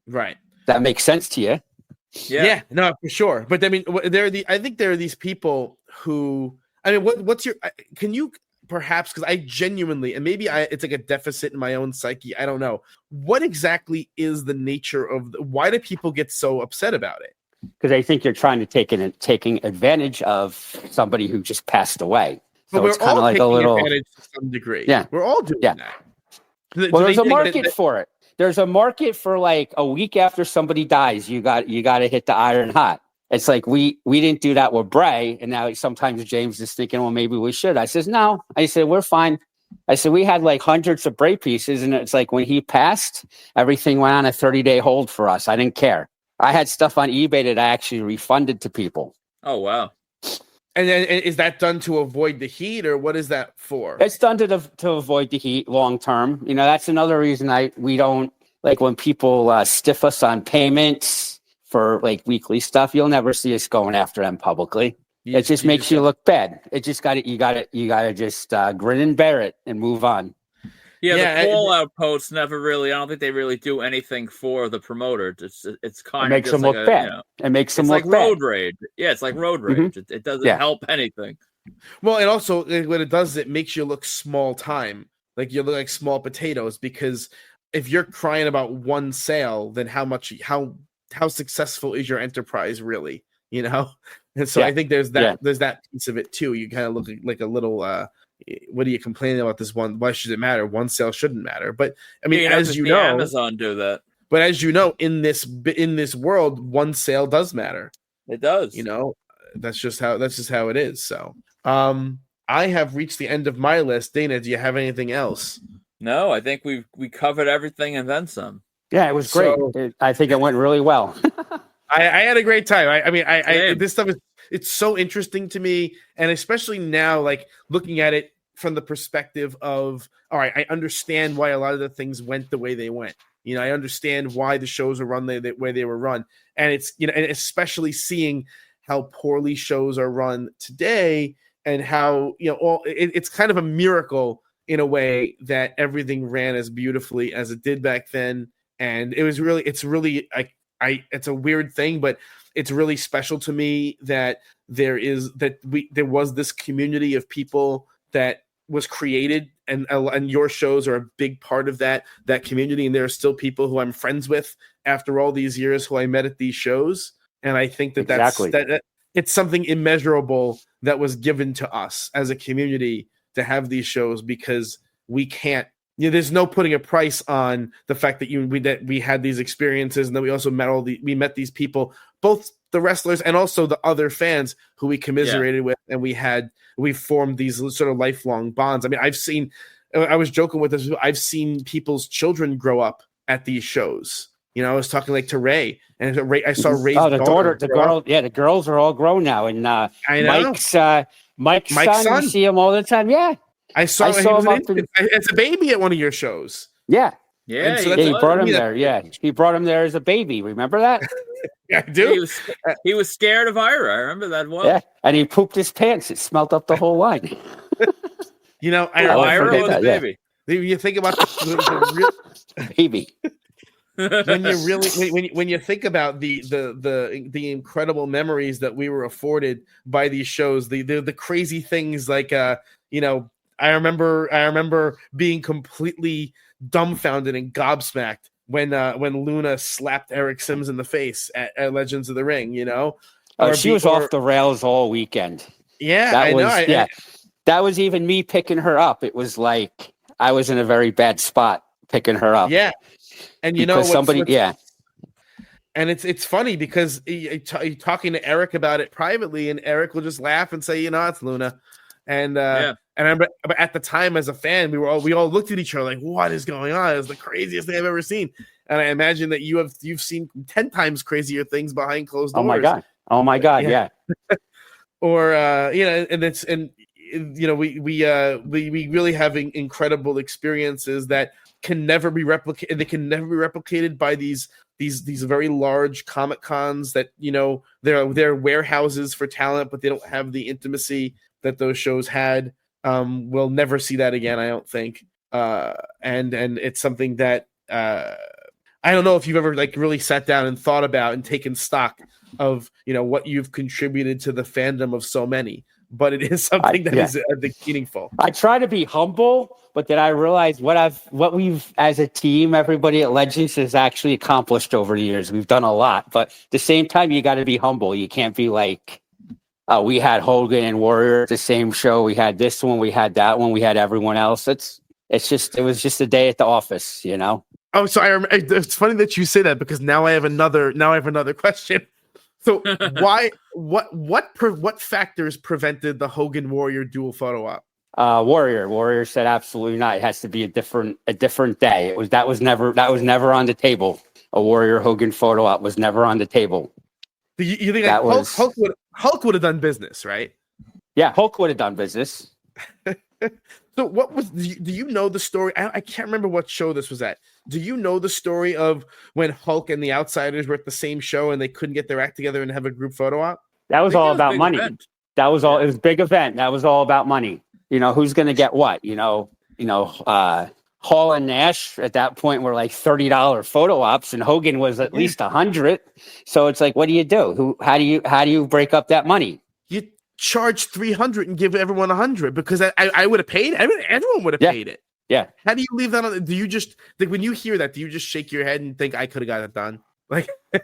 Right. That makes sense to you. Yeah, no, for sure. But I mean, I think there are these people who, I mean, can you perhaps, because I genuinely, and maybe it's like a deficit in my own psyche, I don't know, what exactly is the nature of why do people get so upset about it? Because they think you're trying to taking advantage of somebody who just passed away. So but it's kind of like a little advantage to some degree. Yeah, we're all doing that. Well, there's a market for it. There's a market for like a week after somebody dies, you got to hit the iron hot. It's like we didn't do that with Bray, and now sometimes James is thinking, well, maybe we should. I says no. I said we're fine. I said we had like hundreds of Bray pieces, and it's like when he passed, everything went on a 30-day hold for us. I didn't care. I had stuff on eBay that I actually refunded to people. Oh wow! And then is that done to avoid the heat, or what is that for? It's done to avoid the heat long term. That's another reason we don't like when people stiff us on payments for like weekly stuff. You'll never see us going after them publicly. It just makes you look bad. It just you got to just grin and bear it and move on. Yeah, the call-out posts never really. I don't think they really do anything for the promoter. It's kind of makes them look bad. It makes them look like bad. road rage. Yeah, it's like road rage. Mm-hmm. It doesn't help anything. Well, and also what it does is it makes you look small time. Like you look like small potatoes, because if you're crying about one sale, then how successful is your enterprise really? And so I think there's that piece of it too. You kind of look like a little what are you complaining about this one? Why should it matter? One sale shouldn't matter. But I mean, as you know, Amazon do that. But as you know, in this world, one sale does matter. It does. That's just how it is. So I have reached the end of my list. Dana, do you have anything else? No, I think we covered everything and then some. Yeah, it was great. I think it went really well. I had a great time. I mean, this stuff it's so interesting to me, and especially now, like looking at it from the perspective of, all right, I understand why a lot of the things went the way they went. I understand why the shows are run the way they were run, and it's and especially seeing how poorly shows are run today, and how it's kind of a miracle in a way that everything ran as beautifully as it did back then. And it's a weird thing, but it's really special to me that there was this community of people that was created, and your shows are a big part of that community. And there are still people who I'm friends with after all these years who I met at these shows. And I think that it's something immeasurable that was given to us as a community to have these shows because we can't. There's no putting a price on the fact that we had these experiences, and then we also met these people, both the wrestlers and also the other fans who we commiserated with, and we formed these sort of lifelong bonds. I mean, I was joking with this. I've seen people's children grow up at these shows. I was talking like to Ray, and I saw Ray's the girls are all grown now, and I know. Mike's son. You see him all the time. Yeah, I saw him as a baby at one of your shows. Yeah. Yeah, he brought him there. Yeah, he brought him there as a baby. Remember that? Yeah, I do. He was scared of Ira. I remember that well. Yeah, and he pooped his pants. It smelled up the whole line. Ira was a baby. You think about the baby. when you think about the incredible memories that we were afforded by these shows, the crazy things like I remember being completely dumbfounded and gobsmacked when Luna slapped Eric Sims in the face at Legends of the Ring. She was off the rails all weekend. Yeah, that was even me picking her up. It was like I was in a very bad spot picking her up. Yeah. And and it's funny because you're talking to Eric about it privately, and Eric will just laugh and say, it's Luna. And and I remember at the time as a fan, we all looked at each other like, what is going on? It was the craziest thing I've ever seen. And I imagine that you've seen 10 times crazier things behind closed doors. Oh my God. Yeah. Or we really have incredible experiences that can never be replicated. They can never be replicated by these very large Comic Cons that they're warehouses for talent, but they don't have the intimacy that those shows had. We'll never see that again, I don't think. And it's something that I don't know if you've ever really sat down and thought about and taken stock of what you've contributed to the fandom of so many. But it is something that is meaningful. I try to be humble, but then I realize what we've as a team, everybody at Legends has actually accomplished over the years. We've done a lot, but at the same time, you got to be humble. You can't be like, we had Hogan and Warrior at the same show. We had this one, we had that one, we had everyone else. It was just a day at the office, Oh, so it's funny that you say that because now I have another question. So what factors prevented the Hogan Warrior dual photo op? Warrior said absolutely not. It has to be a different day. That was never on the table. A Warrior Hogan photo op was never on the table. You think Hulk would have done business, right? Yeah, Hulk would have done business. So do you know the story? I can't remember what show this was at. Do you know the story of when Hulk and the Outsiders were at the same show and they couldn't get their act together and have a group photo op? That was all about money. Event. That was all. It was a big event. That was all about money. Who's going to get what? Hall and Nash at that point were like $30 photo ops, and Hogan was at least $100. So it's like, what do you do? How do you break up that money? You charge $300 and give everyone $100 because I would have paid. Everyone would have paid it. Yeah. How do you leave that on? Do you just when you hear that? Do you just shake your head and think I could have got it done? Like, I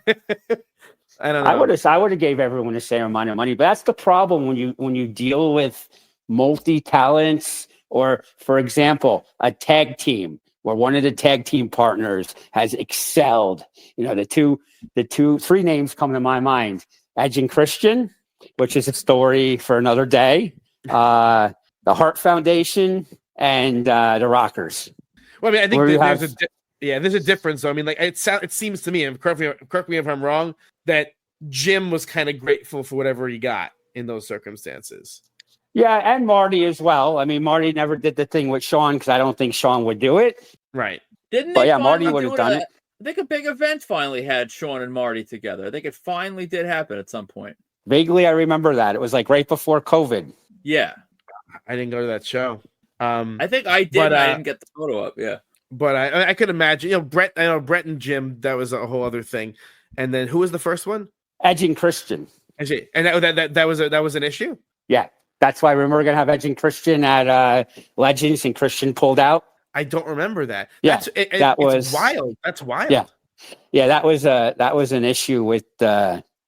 don't know. I would have gave everyone the same amount of money, but that's the problem when you deal with multi talents, or for example, a tag team where one of the tag team partners has excelled. Three names come to my mind: Edge and Christian, which is a story for another day. The Hart Foundation and the Rockers. Well, I mean, I think there's a difference. So, I mean, like it seems to me, and correct me if I'm wrong, that Jim was kind of grateful for whatever he got in those circumstances. Yeah, and Marty as well. I mean, Marty never did the thing with Sean because I don't think Sean would do it. Right. Marty would have done it. I think a big event finally had Sean and Marty together. I think it finally did happen at some point. Vaguely, I remember that. It was like right before COVID. Yeah. I didn't go to that show. I think I did. But, I didn't get the photo up. Yeah. But I could imagine, Brett and Jim, that was a whole other thing. And then who was the first one? Edge and Christian. And that was an issue? Yeah. That's why we were going to have Edge and Christian at Legends, and Christian pulled out. I don't remember that. Yeah, it's wild. That's wild. Yeah, that was an issue with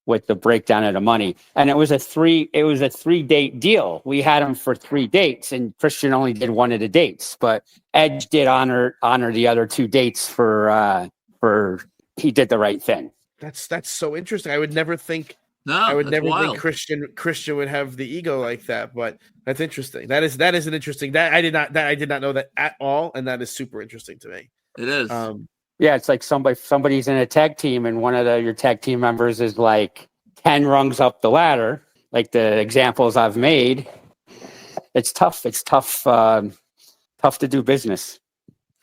with the breakdown of the money. And it was a 3-date deal. We had him for 3 dates, and Christian only did one of the dates, but Edge did honor the other 2 dates for he did the right thing. That's so interesting. I would never think. No, I would that's never wild. think Christian would have the ego like that, but that's interesting. That is an interesting. I did not know that at all, and that is super interesting to me. It is. Yeah, it's like somebody's in a tag team, and one of your tag team members is like 10 rungs up the ladder, like the examples I've made. It's tough. It's tough to do business.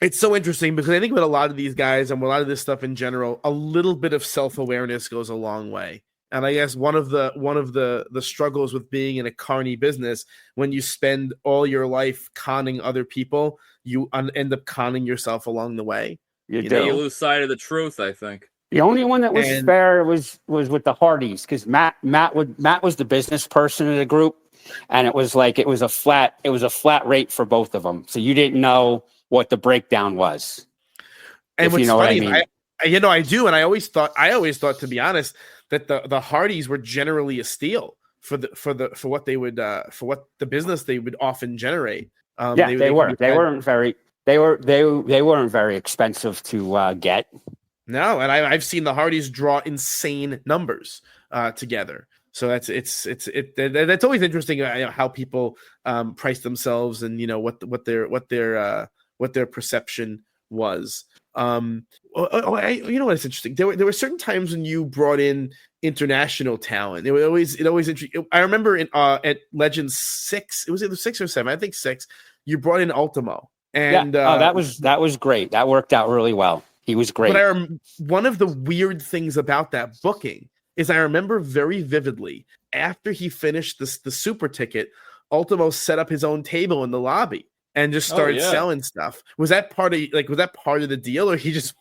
It's so interesting because I think with a lot of these guys and with a lot of this stuff in general, a little bit of self-awareness goes a long way. And I guess one of the struggles with being in a carny business, when you spend all your life conning other people, you end up conning yourself along the way. You lose sight of the truth, I think. The only one that was fair was with the Hardys, because Matt was the business person of the group, and it was a flat rate for both of them. So you didn't know what the breakdown was. And what's you know funny, what I mean. I do, and I always thought, to be honest, that the Hardys were generally a steal for what they would for what the business they would often generate. They weren't very expensive to get. No, and I've seen the Hardys draw insane numbers together. So that's always interesting how people price themselves, and what their perception was. What's interesting? There were certain times when you brought in international talent. It always interesting. I remember at Legends 6, it was either 6 or 7. I think 6. You brought in Ultimo, and that was great. That worked out really well. He was great. But one of the weird things about that booking is I remember very vividly after he finished the super ticket, Ultimo set up his own table in the lobby and just started selling stuff. Was that part of the deal, or he just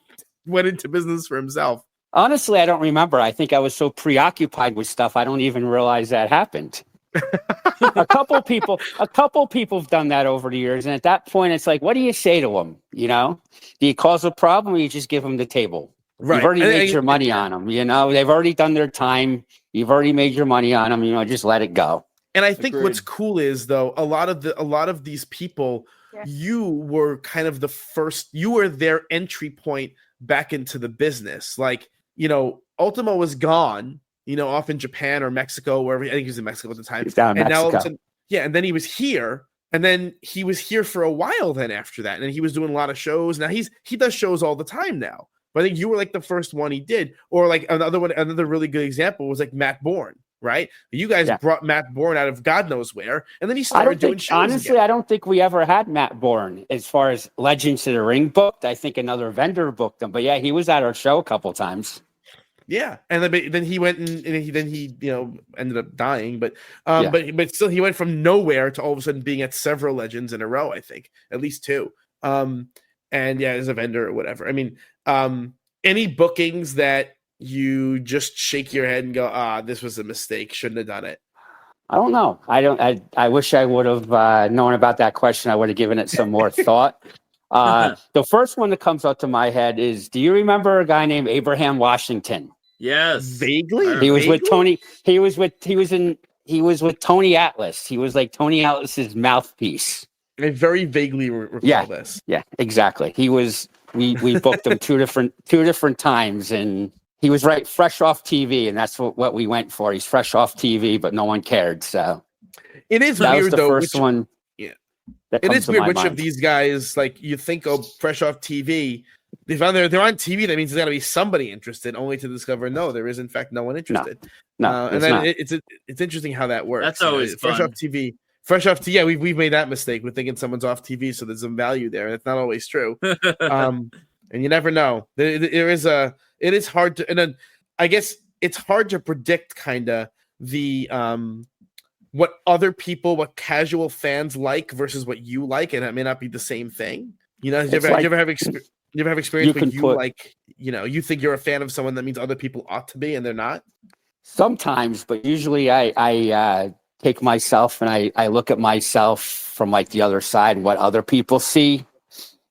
went into business for himself? Honestly, I don't remember. I think I was so preoccupied with stuff I don't even realize that happened. a couple people have done that over the years, and at that point, it's like, what do you say to them? Do you cause a problem, or you just give them the table? Right. You've already made your money on them. They've already done their time. You've already made your money on them. Just let it go. And I think what's cool is, though, a lot of these people, you were kind of the first. You were their entry point back into the business. Like, Ultimo was gone, off in Japan or Mexico, wherever. I think he was in Mexico at the time. He's down in Mexico. Now all of a sudden, and then he was here, and then he was here for a while. Then after that, and then he was doing a lot of shows. Now he does shows all the time now. But I think you were like the first one he did, or like another really good example was like Matt Bourne. Right? You guys brought Matt Bourne out of God knows where, and then he started doing shows. Honestly, again. I don't think we ever had Matt Bourne as far as Legends of the Ring booked. I think another vendor booked him, but he was at our show a couple times. Yeah, and then he went and he ended up dying, but still he went from nowhere to all of a sudden being at several Legends in a row. I think at least 2. And as a vendor or whatever. I mean, any bookings that you just shake your head and go, this was a mistake, shouldn't have done it? I don't know. I wish I would have known about that question. I would have given it some more thought. The first one that comes up to my head is, do you remember a guy named Abraham Washington? Yes. Vaguely. He was with Tony. He was with Tony Atlas. He was like Tony Atlas's mouthpiece. I very vaguely recall this. Yeah, exactly. He was, we booked him two different times, and he was fresh off TV, and that's what we went for. He's fresh off TV, but no one cared. So it is that weird, was the though. First one. Yeah, it is weird. Which of these guys, like you think, fresh off TV? If they're on TV, that means there's got to be somebody interested. Only to discover, no, there is in fact no one interested. No, and then it's interesting how that works. That's always fresh fun. off TV. Fresh off TV, yeah, we've made that mistake. We're thinking someone's off TV, so there's some value there, and it's not always true. And you never know. It is hard to, and then I guess it's hard to predict kind of the what other people, what casual fans like versus what you like, and it may not be the same thing. You ever have experience where you think you're a fan of someone that means other people ought to be and they're not? Sometimes, but usually I take myself and I look at myself from like the other side, what other people see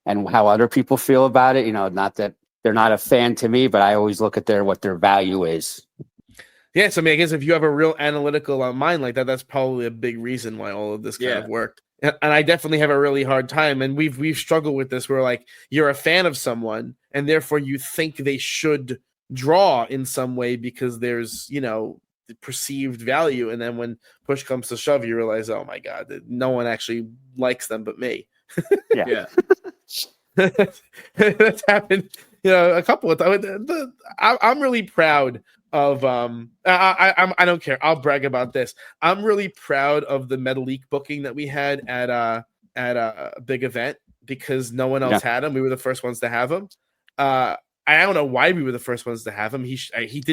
and how other people feel about it. Not that they're not a fan to me, but I always look at what their value is. Yeah, so I mean, I guess if you have a real analytical mind like that, that's probably a big reason why all of this kind of worked. And I definitely have a really hard time, and we've struggled with this. Where like you're a fan of someone, and therefore you think they should draw in some way because there's perceived value, and then when push comes to shove, you realize, oh my god, no one actually likes them but me. Yeah. That's happened, a couple of times. I'm really proud of I don't care. I'll brag about this. I'm really proud of the Metalik booking that we had at a big event because no one else had him. We were the first ones to have him. I don't know why we were the first ones to have him. He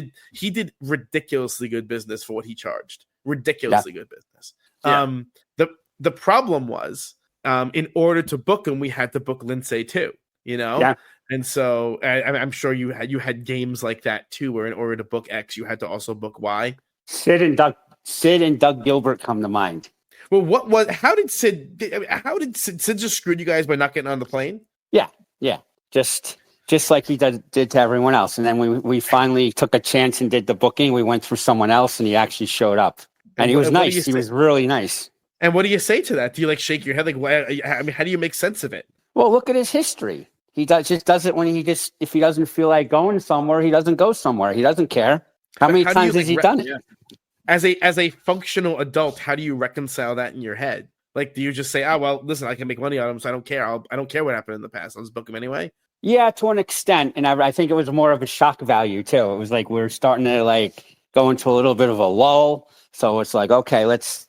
did ridiculously good business for what he charged. Ridiculously good business. Yeah. The problem was in order to book him, we had to book Lindsay too. Yeah. And so I'm sure you had games like that too, where in order to book X, you had to also book Y. Sid and Doug Gilbert come to mind. Well, how did Sid just screwed you guys by not getting on the plane? Yeah. Just like he did to everyone else. And then we finally took a chance and did the booking. We went through someone else and he actually showed up. And he was nice. He was really nice. And what do you say to that? Do you shake your head? How do you make sense of it? Well, look at his history. He just does it when if he doesn't feel like going somewhere, he doesn't go somewhere. He doesn't care. How many times has he done it? As a functional adult, how do you reconcile that in your head? Like, do you just say, "Oh, well, listen, I can make money on him, so I don't care. I don't care what happened in the past. I'll just book him anyway." Yeah, to an extent, and I think it was more of a shock value too. It was like we were starting to go into a little bit of a lull. So it's like, okay, let's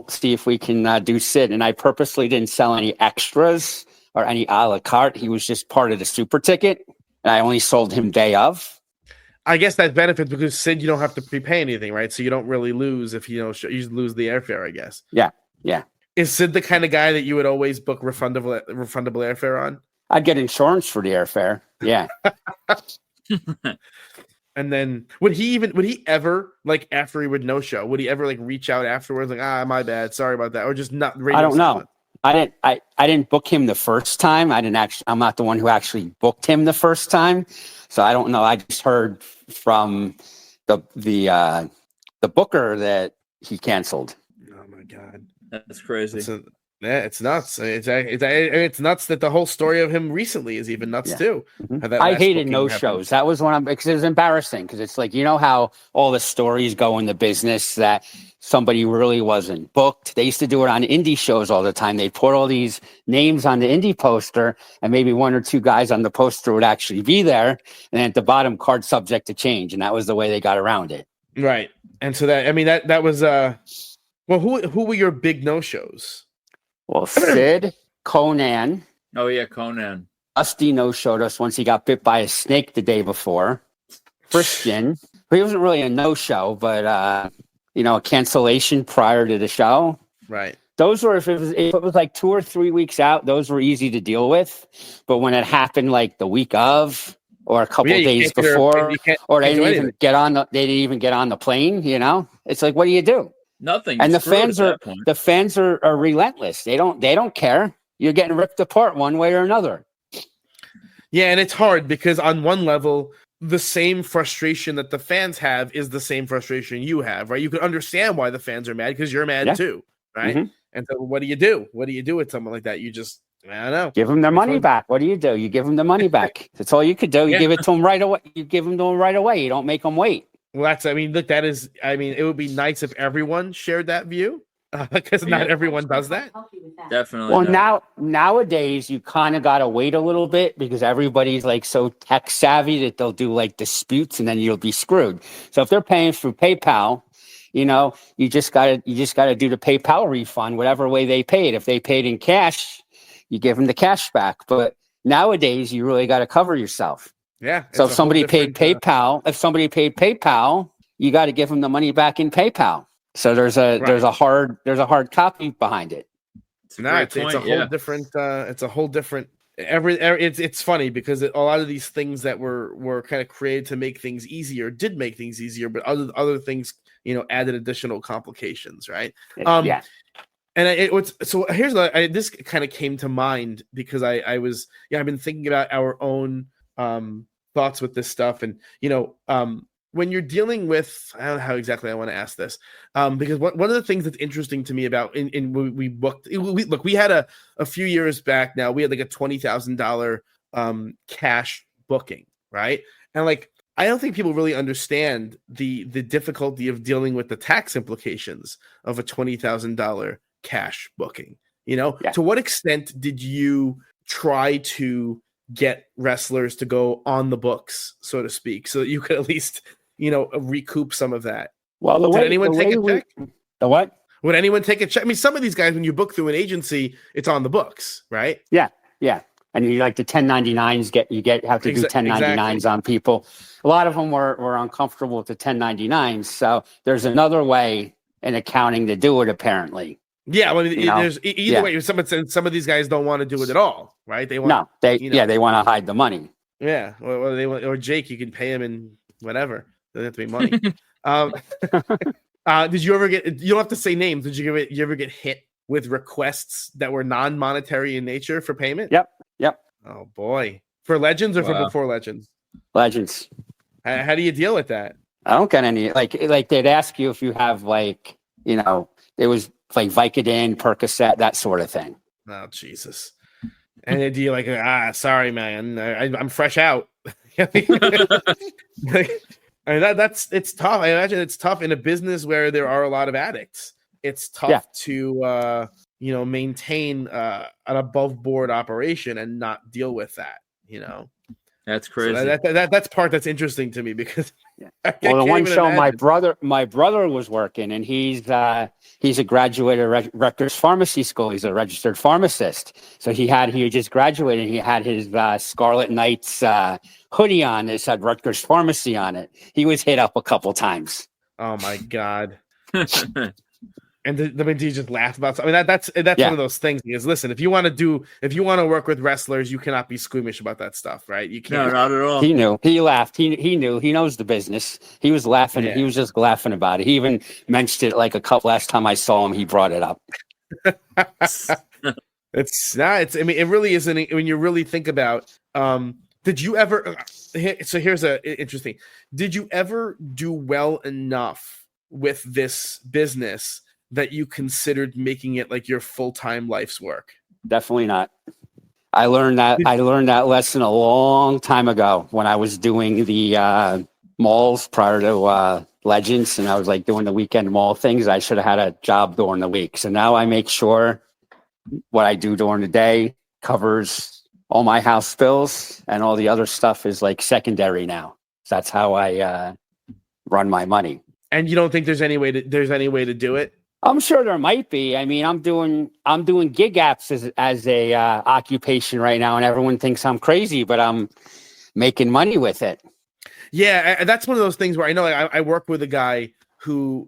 see if we can do Sid. And I purposely didn't sell any extras or any a la carte. He was just part of the super ticket, and I only sold him day of. I guess that benefits because Sid, you don't have to prepay anything, right? So you don't really lose if you lose the airfare, I guess. Yeah. Is Sid the kind of guy that you would always book refundable airfare on? I'd get insurance for the airfare. Yeah. And then would he ever, after he would no show, would he ever reach out afterwards my bad, sorry about that, or just not? I don't know. I didn't book him the first time. I'm not the one who actually booked him the first time, so I don't know. I just heard from the booker that he canceled. Oh my god, that's crazy. It's nuts. It's nuts that the whole story of him recently is even nuts too. Mm-hmm. I hated no shows. That was because it was embarrassing. Because it's how all the stories go in the business that somebody really wasn't booked. They used to do it on indie shows all the time. They'd put all these names on the indie poster, and maybe one or two guys on the poster would actually be there, and at the bottom, card subject to change, and that was the way they got around it. Right. And so that was well, who were your big no shows? Well, Sid, Conan. Oh, yeah, Conan. Dusty no-showed us once he got bit by a snake the day before. Christian. He wasn't really a no-show, but, a cancellation prior to the show. Right. Those were, if it was 2 or 3 weeks out, those were easy to deal with. But when it happened the week of or a couple days before, or they didn't even get on the plane, it's what do you do? Nothing. And the fans are relentless. They don't care. You're getting ripped apart one way or another. Yeah, and it's hard because on one level, the same frustration that the fans have is the same frustration you have, right? You can understand why the fans are mad because you're mad too, right? Mm-hmm. And so what do you do? What do you do with someone like that? You just, I don't know. Give them their money back. What do? You give them the money back. That's all you could do. You give it to them right away. You give them to them right away. You don't make them wait. Well, it would be nice if everyone shared that view because not everyone does that. Definitely. Well, nowadays you kind of got to wait a little bit because everybody's so tech savvy that they'll do disputes and then you'll be screwed. So if they're paying through PayPal, you just got to do the PayPal refund, whatever way they paid. If they paid in cash, you give them the cash back. But nowadays you really got to cover yourself. Yeah. So if somebody paid PayPal, you got to give them the money back in PayPal. So there's a hard copy behind it. It's a whole different. It's funny because a lot of these things that were kind of created to make things easier did make things easier, but other things added additional complications, right? Yeah. And this kind of came to mind because I've been thinking about our own thoughts with this stuff, and when you're dealing with, I don't know how exactly I want to ask this, because one of the things that's interesting to me about we booked, we had a few years back now, we had like a $20,000 cash booking, right? And like, I don't think people really understand the difficulty of dealing with the tax implications of a $20,000 cash booking. To what extent did you try to get wrestlers to go on the books, so to speak, so that you could at least, recoup some of that? Well, did anyone take a check? The what? Would anyone take a check? I mean, some of these guys, when you book through an agency, it's on the books, right? Yeah. And you like the 1099s have to do 1099s on people. A lot of them were uncomfortable with the 1099s. So there's another way in accounting to do it, apparently. Yeah, well, there's either way. Some of these guys don't want to do it at all, right? They want they want to hide the money. Yeah, or Jake, you can pay him in whatever. Doesn't have to be money. Did you ever get? You don't have to say names. Did you ever get hit with requests that were non-monetary in nature for payment? Yep. Oh boy, for Legends or for before Legends? Legends. How do you deal with that? I don't get any like they'd ask you if you have it was like Vicodin, Percocet, that sort of thing. Oh Jesus! And then do you like, sorry, man, I'm fresh out. I mean, it's tough. I imagine it's tough in a business where there are a lot of addicts. It's tough to maintain an above board operation and not deal with that. That's crazy. So that's part that's interesting to me because the one show imagine. my brother was working, and he's a graduate of Rutgers Pharmacy School. He's a registered pharmacist. So he just graduated. He had his Scarlet Knights hoodie on that said Rutgers Pharmacy on it. He was hit up a couple times. Oh my God. And the you just laugh about something. That's one of those things. Because listen, if you want to work with wrestlers, you cannot be squeamish about that stuff, right? You can't. No, not at all. He knew. He laughed. He knew. He knows the business. He was laughing. Yeah. He was just laughing about it. He even mentioned it like a couple. Last time I saw him, he brought it up. It's not. I mean, it really isn't. When you really think about. Did you ever? So here's interesting. Did you ever do well enough with this business that you considered making it like your full-time life's work? Definitely not. I learned that lesson a long time ago when I was doing the malls prior to Legends, and I was like doing the weekend mall things. I should have had a job during the week. So now I make sure what I do during the day covers all my house bills, and all the other stuff is like secondary now. So that's how I run my money. And you don't think there's any way to do it? I'm sure there might be. I mean, I'm doing gig apps as a occupation right now, and everyone thinks I'm crazy, but I'm making money with it. Yeah, that's one of those things where I know I work with a guy who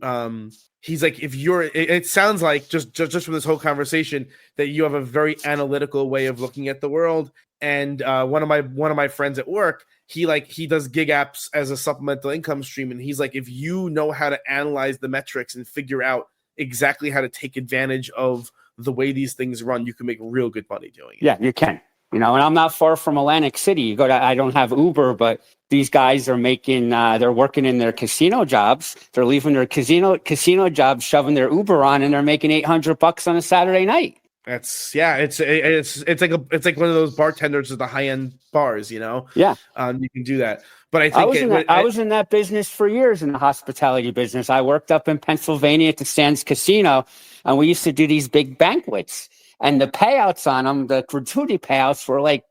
he's like, it sounds like just from this whole conversation that you have a very analytical way of looking at the world. And one of my friends at work, he does gig apps as a supplemental income stream, and he's like, if you know how to analyze the metrics and figure out exactly how to take advantage of the way these things run, you can make real good money doing it. Yeah, you can. And I'm not far from Atlantic City. I don't have Uber, but these guys are they're working in their casino jobs. They're leaving their casino jobs, shoving their Uber on, and they're making $800 on a Saturday night. It's like one of those bartenders at the high end bars, Yeah. You can do that. But I think I was in that business for years, in the hospitality business. I worked up in Pennsylvania at the Sands Casino, and we used to do these big banquets. And the payouts on them, the gratuity payouts, were like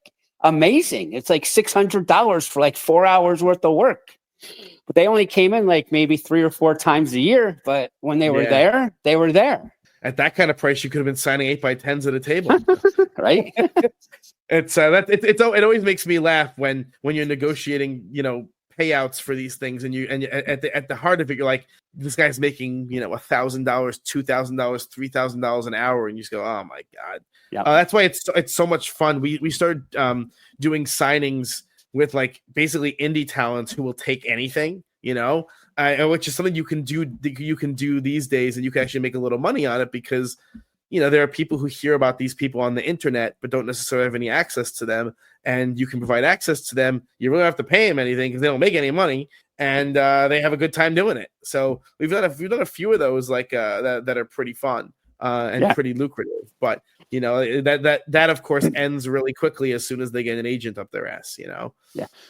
amazing. It's like $600 for like 4 hours worth of work. But they only came in like maybe 3 or 4 times a year. But when they were there, they were there. At that kind of price, you could have been signing 8x10s at a table, right? It always makes me laugh when you're negotiating, payouts for these things, and at the heart of it, you're like, this guy's making $1,000, $2,000, $3,000 an hour, and you just go, oh my God. Yeah. That's why it's so much fun. We started doing signings with like basically indie talents who will take anything, which is something you can do these days, and you can actually make a little money on it because there are people who hear about these people on the internet but don't necessarily have any access to them, and you can provide access to them. You really don't have to pay them anything because they don't make any money, and they have a good time doing it. So we've done a few of those like that are pretty fun and pretty lucrative. But that of course ends really quickly as soon as they get an agent up their ass. Yeah.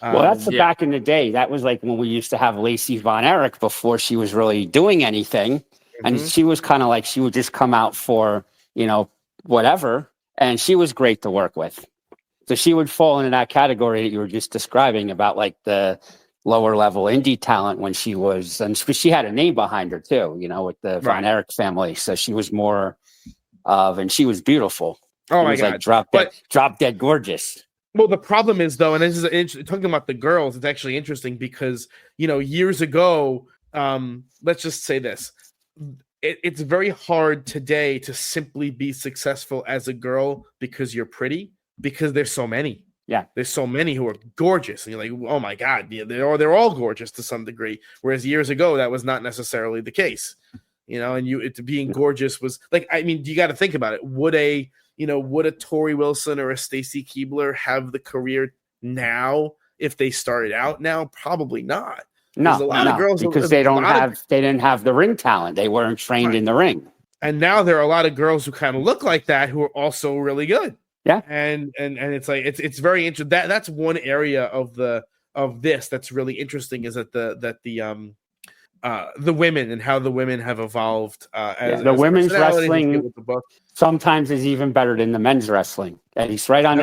Well, that's back in the day. That was like when we used to have Lacey Von Erich before she was really doing anything, and she was kind of like she would just come out for whatever, and she was great to work with. So she would fall into that category that you were just describing about like the lower level indie talent when she was, and she had a name behind her too, with the Von Erich family. So she was more of, and she was beautiful. Oh my God. Like drop dead gorgeous. Well, the problem is though, and this is talking about the girls, it's actually interesting because, years ago, let's just say this. It's very hard today to simply be successful as a girl because you're pretty. Because there's so many. Yeah. There's so many who are gorgeous. And you're like, oh my God, they're all gorgeous to some degree. Whereas years ago, that was not necessarily the case. And being gorgeous was like, you got to think about it. Would a Tori Wilson or a Stacy Keibler have the career now if they started out now? Probably not. No, a lot of girls because they didn't have the ring talent. They weren't trained in the ring. And now there are a lot of girls who kind of look like that who are also really good. Yeah, and it's like it's very interesting. That's one area of this that's really interesting is that the women and how the women have evolved. The women's wrestling sometimes is even better than the men's wrestling. And it's right on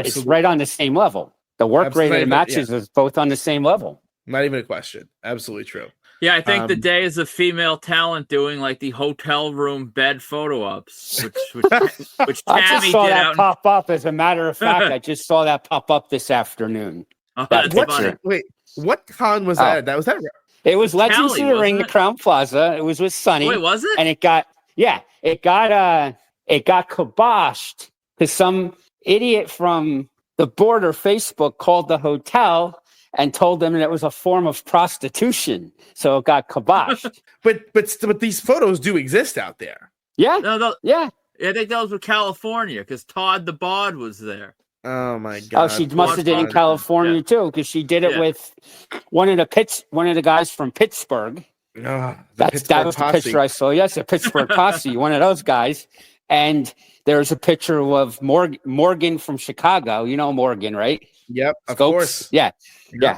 the same level. The work rate of the matches is both on the same level. Not even a question. Absolutely true. Yeah, I think the days of female talent doing like the hotel room bed photo ops, which I just saw that pop up. As a matter of fact, I just saw that pop up this afternoon. Wait, what con was that? Was that? It was Legends of the Ring, the Crown Plaza. It was with Sunny. Wait, was it? And it got kiboshed because some idiot from the border Facebook called the hotel and told them that it was a form of prostitution. So it got kiboshed. but these photos do exist out there. Yeah. Yeah, I think those were California because Todd the Bod was there. Oh my God. Oh, she must have did in California too, because she did it with one of the guys from Pittsburgh. That was the picture I saw. Yes, a Pittsburgh posse, one of those guys. And there's a picture of Morgan from Chicago. You know Morgan, right? Yep, of course. Yeah.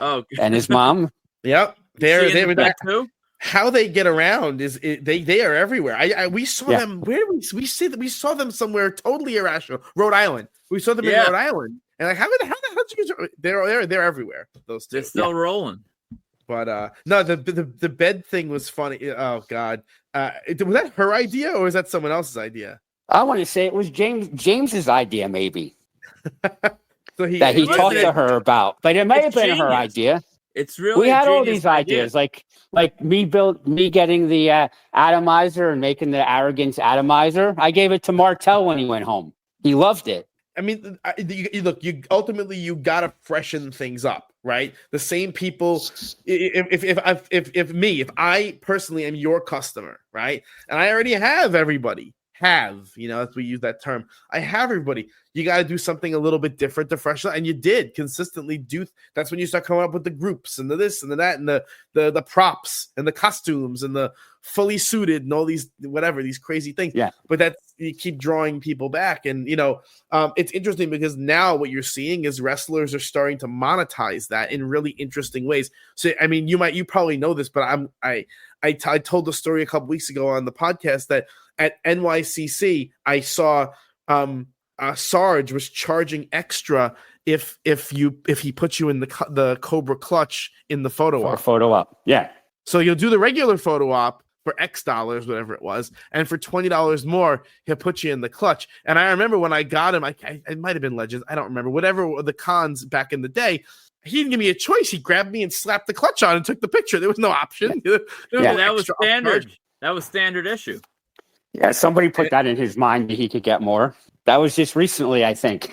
Oh, and his mom. Yep, they're that too. How they get around they are everywhere. We saw them. Where did we see that? We saw them somewhere totally irrational. Rhode Island. We saw them in Rhode Island, and like how the hell did you? They're everywhere. Those two. They're still rolling. But no, the bed thing was funny. Oh God, was that her idea or was that someone else's idea? I want to say it was James's idea, maybe. So he talked to her about, but it may have been her idea. It's really we had all these ideas, like me getting the atomizer and making the arrogance atomizer. I gave it to Martel when he went home. He loved it. I mean, you ultimately you gotta freshen things up, right? The same people. If I personally am your customer, right, and I already have everybody. As we use that term, I have everybody. You got to do something a little bit different to freshen up, and you did consistently do. That's when you start coming up with the groups and the this and the that and the props and the costumes and the fully suited and all these these crazy things. Yeah, but you keep drawing people back, and it's interesting because now what you're seeing is wrestlers are starting to monetize that in really interesting ways. So I mean, you probably know this, but I told the story a couple weeks ago on the podcast that at NYCC I saw Sarge was charging extra if he puts you in the Cobra clutch in the photo op. Photo op, yeah. So you'll do the regular photo op for X dollars, whatever it was, and for $20 more, he'll put you in the clutch. And I remember when I got him, it might have been Legends, I don't remember. Whatever the cons back in the day, he didn't give me a choice. He grabbed me and slapped the clutch on and took the picture. There was no option. That was standard. That was standard issue. Yeah, somebody put that in his mind that he could get more. That was just recently, I think.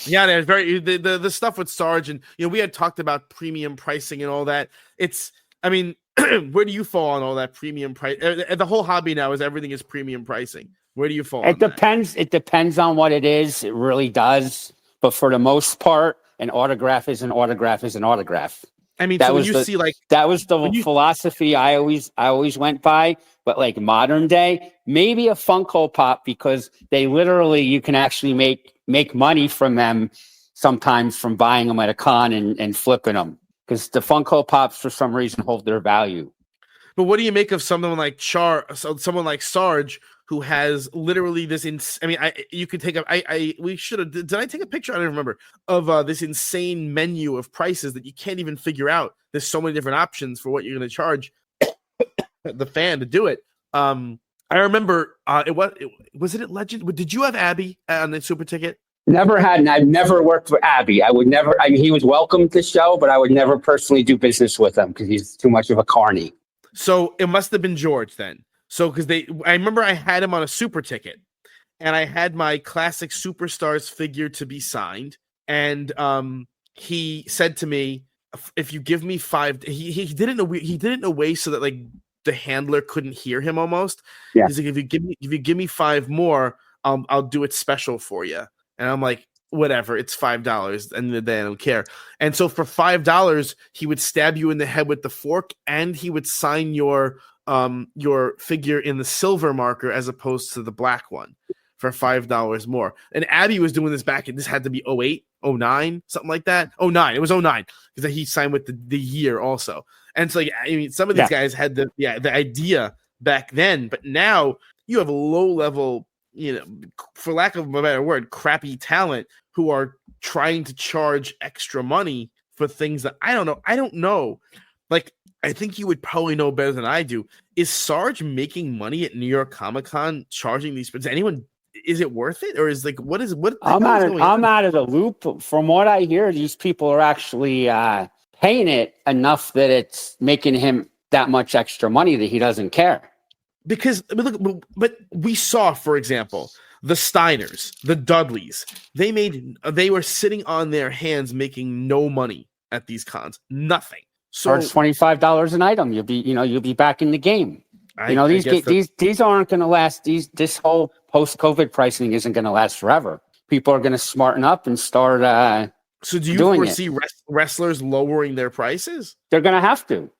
Yeah, there's the stuff with Sarge, and we had talked about premium pricing and all that. Where do you fall on all that premium price? The whole hobby now is everything is premium pricing. Where do you fall? It depends. It depends on what it is. It really does. But for the most part, an autograph is an autograph is an autograph. I mean, That so when was you the see like that was the when you philosophy I always went by. But like modern day, maybe a Funko Pop, because they literally, you can actually make money from them sometimes from buying them at a con and flipping them, because the Funko Pops for some reason hold their value. But what do you make of someone like someone like Sarge, who has literally this? I mean, you could take a. We should have. Did I take a picture? I don't remember of this insane menu of prices that you can't even figure out. There's so many different options for what you're going to charge the fan to do it. I remember. Was it at Legend? Did you have Abby on the super ticket? Never had, and I've never worked with Abby. I would never. I mean, he was welcome to the show, but I would never personally do business with him because he's too much of a carny. So it must have been George then. So because I remember I had him on a super ticket, and I had my classic superstars figure to be signed, and he said to me, "If you give me 5," he did it in a way so that like the handler couldn't hear him almost. Yeah. He's like, if you give me 5 more, I'll do it special for you. And I'm like, whatever, it's $5. And the day I don't care. And so for $5, he would stab you in the head with the fork, and he would sign your figure in the silver marker as opposed to the black one for $5 more. And Abby was doing this back, and this had to be 08, 09, something like that. 09. It was 09 because he signed with the year also. And so like, I mean, some of these guys had the idea back then, but now you have a low level, for lack of a better word, crappy talent who are trying to charge extra money for things that I don't know. I don't know. Like, I think you would probably know better than I do. Is Sarge making money at New York Comic Con charging these? Is it worth it? Or is like, what? I'm out of the loop. From what I hear, these people are actually paying it enough that it's making him that much extra money that he doesn't care. Because but we saw, for example, the Steiners, the Dudleys, they were sitting on their hands making no money at these cons, nothing. So charge $25 an item, you'll be back in the game. These aren't going to last. This whole post-COVID pricing isn't going to last forever. People are going to smarten up and start. So do you foresee wrestlers lowering their prices? They're going to have to.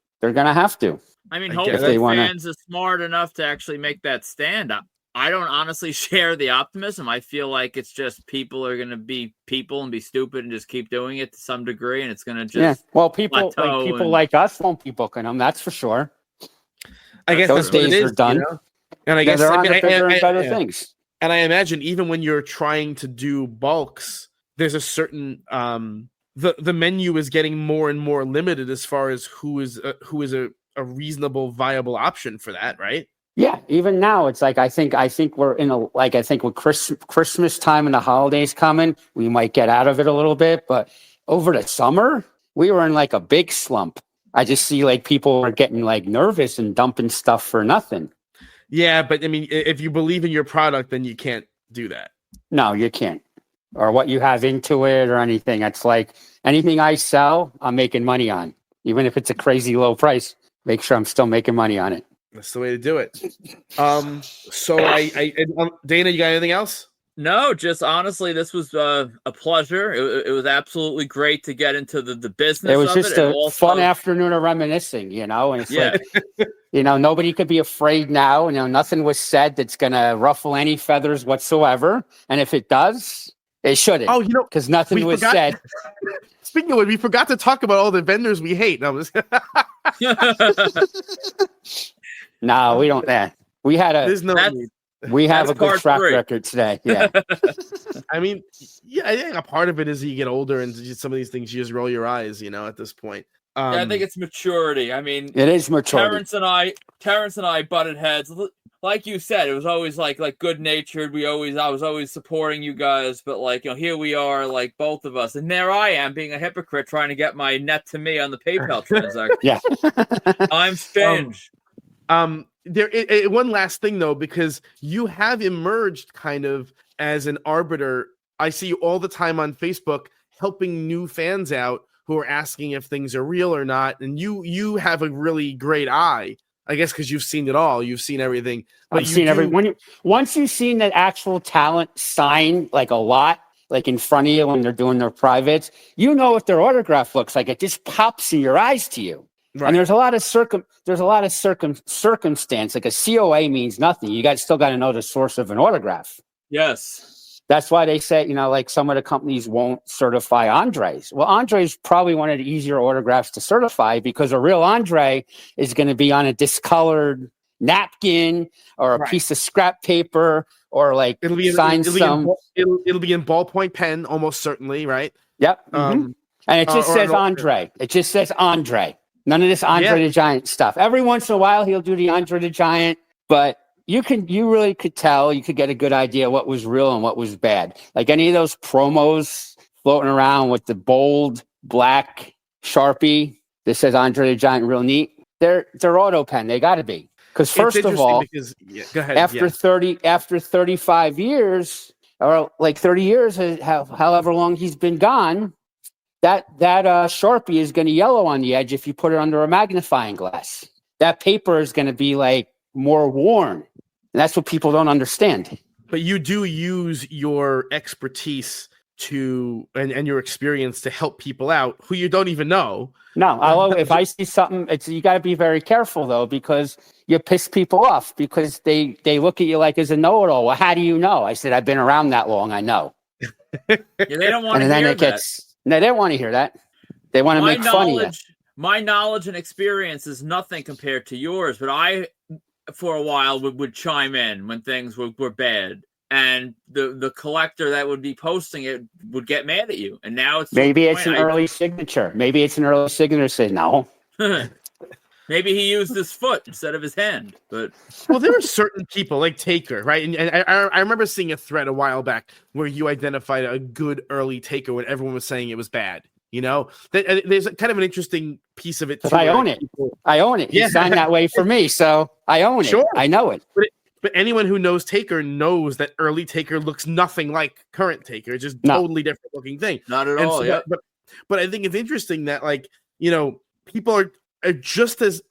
I mean, hopefully fans are smart enough to actually make that stand. I don't honestly share the optimism. I feel like it's just people are going to be people and be stupid and just keep doing it to some degree, and it's going to just people like us won't be booking them. That's for sure. I guess those days are done. And I guess they're on to bigger and better things. And I imagine even when you're trying to do bulks, there's a certain the menu is getting more and more limited as far as who is a reasonable, viable option for that, right? Yeah, even now it's like I think we're in I think with Christmas time and the holidays coming, we might get out of it a little bit, but over the summer we were in like a big slump. I just see like people are getting like nervous and dumping stuff for nothing. Yeah, but I mean, if you believe in your product, then you can't do that. No, you can't. Or what you have into it or anything. It's like anything I sell, I'm making money on, even if it's a crazy low price. Make sure I'm still making money on it. That's the way to do it. So Dana, you got anything else? No, just honestly, this was a pleasure. It was absolutely great to get into the business. It was just a also fun afternoon of reminiscing, and it's like, nobody could be afraid now. Nothing was said that's going to ruffle any feathers whatsoever. And if it does, it shouldn't. Oh, because nothing was said. Speaking of it, we forgot to talk about all the vendors we hate. No, no, we don't. We had a. There's no need. We have a good track record today. Yeah. I mean, I think a part of it is you get older and some of these things you just roll your eyes, at this point. I think it's maturity. I mean, it is maturity. Terrence and I butted heads. Like you said, it was always like good natured. I was always supporting you guys, but here we are, like both of us, and there I am being a hypocrite trying to get my net to me on the PayPal transaction. Yeah, I'm spinged. One last thing though, because you have emerged kind of as an arbiter. I see you all the time on Facebook helping new fans out who are asking if things are real or not, and you have a really great eye. I guess because you've seen it all. You've seen everything. I've seen everything. Once you've seen that actual talent sign like a lot, like in front of you when they're doing their privates, you know what their autograph looks like. It just pops in your eyes to you. Right. And there's a lot of circumstance. Like a COA means nothing. You still got to know the source of an autograph. Yes. That's why they say, like some of the companies won't certify Andres. Well, Andre's probably one of the easier autographs to certify because a real Andre is going to be on a discolored napkin or a piece of scrap paper or like it'll be in ballpoint pen, almost certainly, right? Yep. And it just says Andre. It just says Andre. None of this Andre the Giant stuff. Every once in a while, he'll do the Andre the Giant, but you really could tell. You could get a good idea what was real and what was bad. Like any of those promos floating around with the bold black Sharpie that says Andre the Giant, real neat. They're auto pen. They got to be because first of all, go ahead, after 35 years or like 30 years, however long he's been gone. That Sharpie is going to yellow on the edge if you put it under a magnifying glass. That paper is going to be like more worn. And that's what people don't understand. But you do use your expertise and your experience to help people out who you don't even know. No, if I see something, you got to be very careful though, because you piss people off because they look at you like as a know-it-all. Well, how do you know? I said, I've been around that long. I know. They don't want to hear that. No, they don't want to hear that. They want to make fun of you. My knowledge and experience is nothing compared to yours, but I, for a while, would chime in when things were bad. And the collector that would be posting it would get mad at you. And now it's maybe it's an early signature. Maybe it's an early signature. Say no. Maybe he used his foot instead of his hand. But well, there are certain people like Taker, right? And I remember seeing a thread a while back where you identified a good early Taker when everyone was saying it was bad. There's kind of an interesting piece of it too. I own it. I own it. He signed that way for me, so I own it. Sure. I know it. But anyone who knows Taker knows that early Taker looks nothing like current Taker. It's just totally different looking thing. Not at all. So but I think it's interesting that people are just as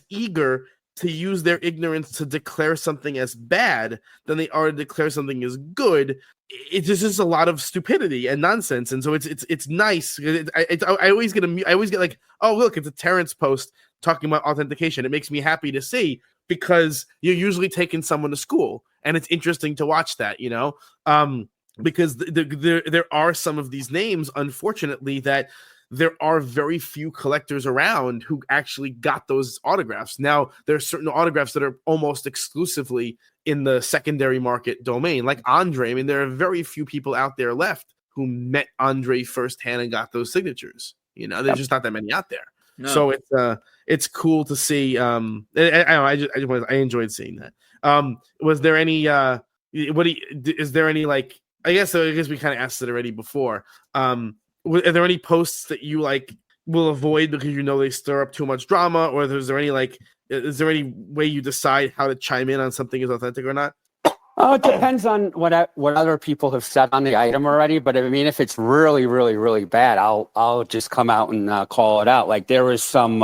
eager to use their ignorance to declare something as bad than they are to declare something as good. It's just a lot of stupidity and nonsense, and so it's nice. I always get like, oh look, it's a Terence post talking about authentication. It makes me happy to see because you're usually taking someone to school, and it's interesting to watch that, because there are some of these names, unfortunately, that there are very few collectors around who actually got those autographs. Now, there are certain autographs that are almost exclusively in the secondary market domain, like Andre. I mean, there are very few people out there left who met Andre firsthand and got those signatures. There's just not that many out there. No. So it's cool to see. I enjoyed seeing that. Was there any? Is there any like? I guess we kind of asked it already before. Are there any posts that you will avoid because they stir up too much drama, or is there any way you decide how to chime in on something is authentic or not? Oh, it depends on what other people have said on the item already. But I mean, if it's really, really, really bad, I'll just come out and call it out. Like there was some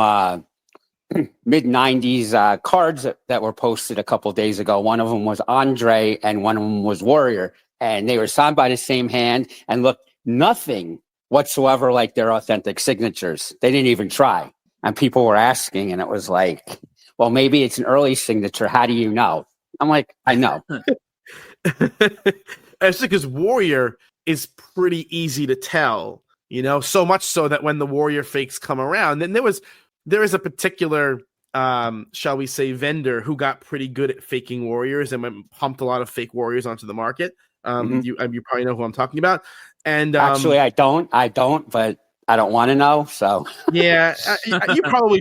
mid-90s cards that were posted a couple days ago. One of them was Andre and one of them was Warrior, and they were signed by the same hand and looked nothing whatsoever like their authentic signatures. They didn't even try. And people were asking, and it was like, well, maybe it's an early signature. How do you know? I'm like, I know. Actually, because Warrior is pretty easy to tell, so much so that when the Warrior fakes come around, then there is a particular, shall we say, vendor who got pretty good at faking Warriors and pumped a lot of fake Warriors onto the market. You probably know who I'm talking about. And actually, I don't, but I don't want to know. So yeah, you probably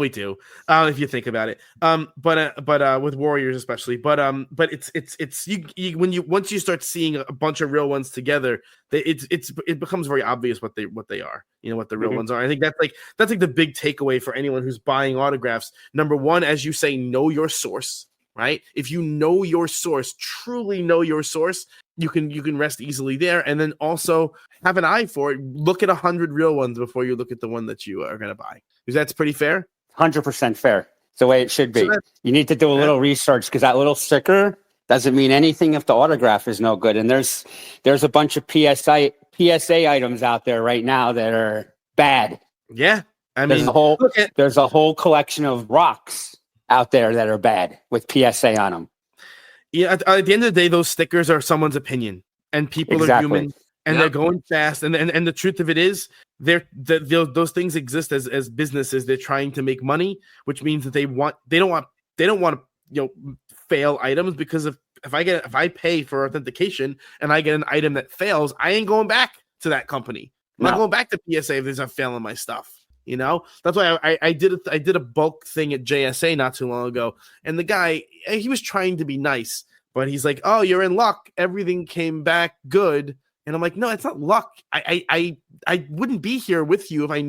do if you think about it. But with Warriors especially. But it's once you start seeing a bunch of real ones together, it becomes very obvious what they are. What the real ones are. I think that's the big takeaway for anyone who's buying autographs. Number one, as you say, know your source. Right? If you know your source, truly know your source, you can rest easily there. And then also have an eye for it. Look at 100 real ones before you look at the one that you are going to buy. Because that's pretty fair. 100% fair. It's the way it should be. You need to do a little research because that little sticker Doesn't mean anything if the autograph is no good. And there's a bunch of PSA items out there right now that are bad. Yeah. I There's mean, there's a whole collection of rocks out there that are bad with PSA on them. Yeah, at the end of the day, those stickers are someone's opinion, and people are human, and they're going fast. And the truth of it is, those things exist as businesses. They're trying to make money, which means that they don't want to fail items, because if I pay for authentication and I get an item that fails, I ain't going back to that company. I'm not going back to PSA if there's a fail in my stuff. That's why I did a bulk thing at JSA not too long ago, and the guy, he was trying to be nice, but he's like, "Oh, you're in luck. Everything came back good." And I'm like, "No, it's not luck. I wouldn't be here with you if I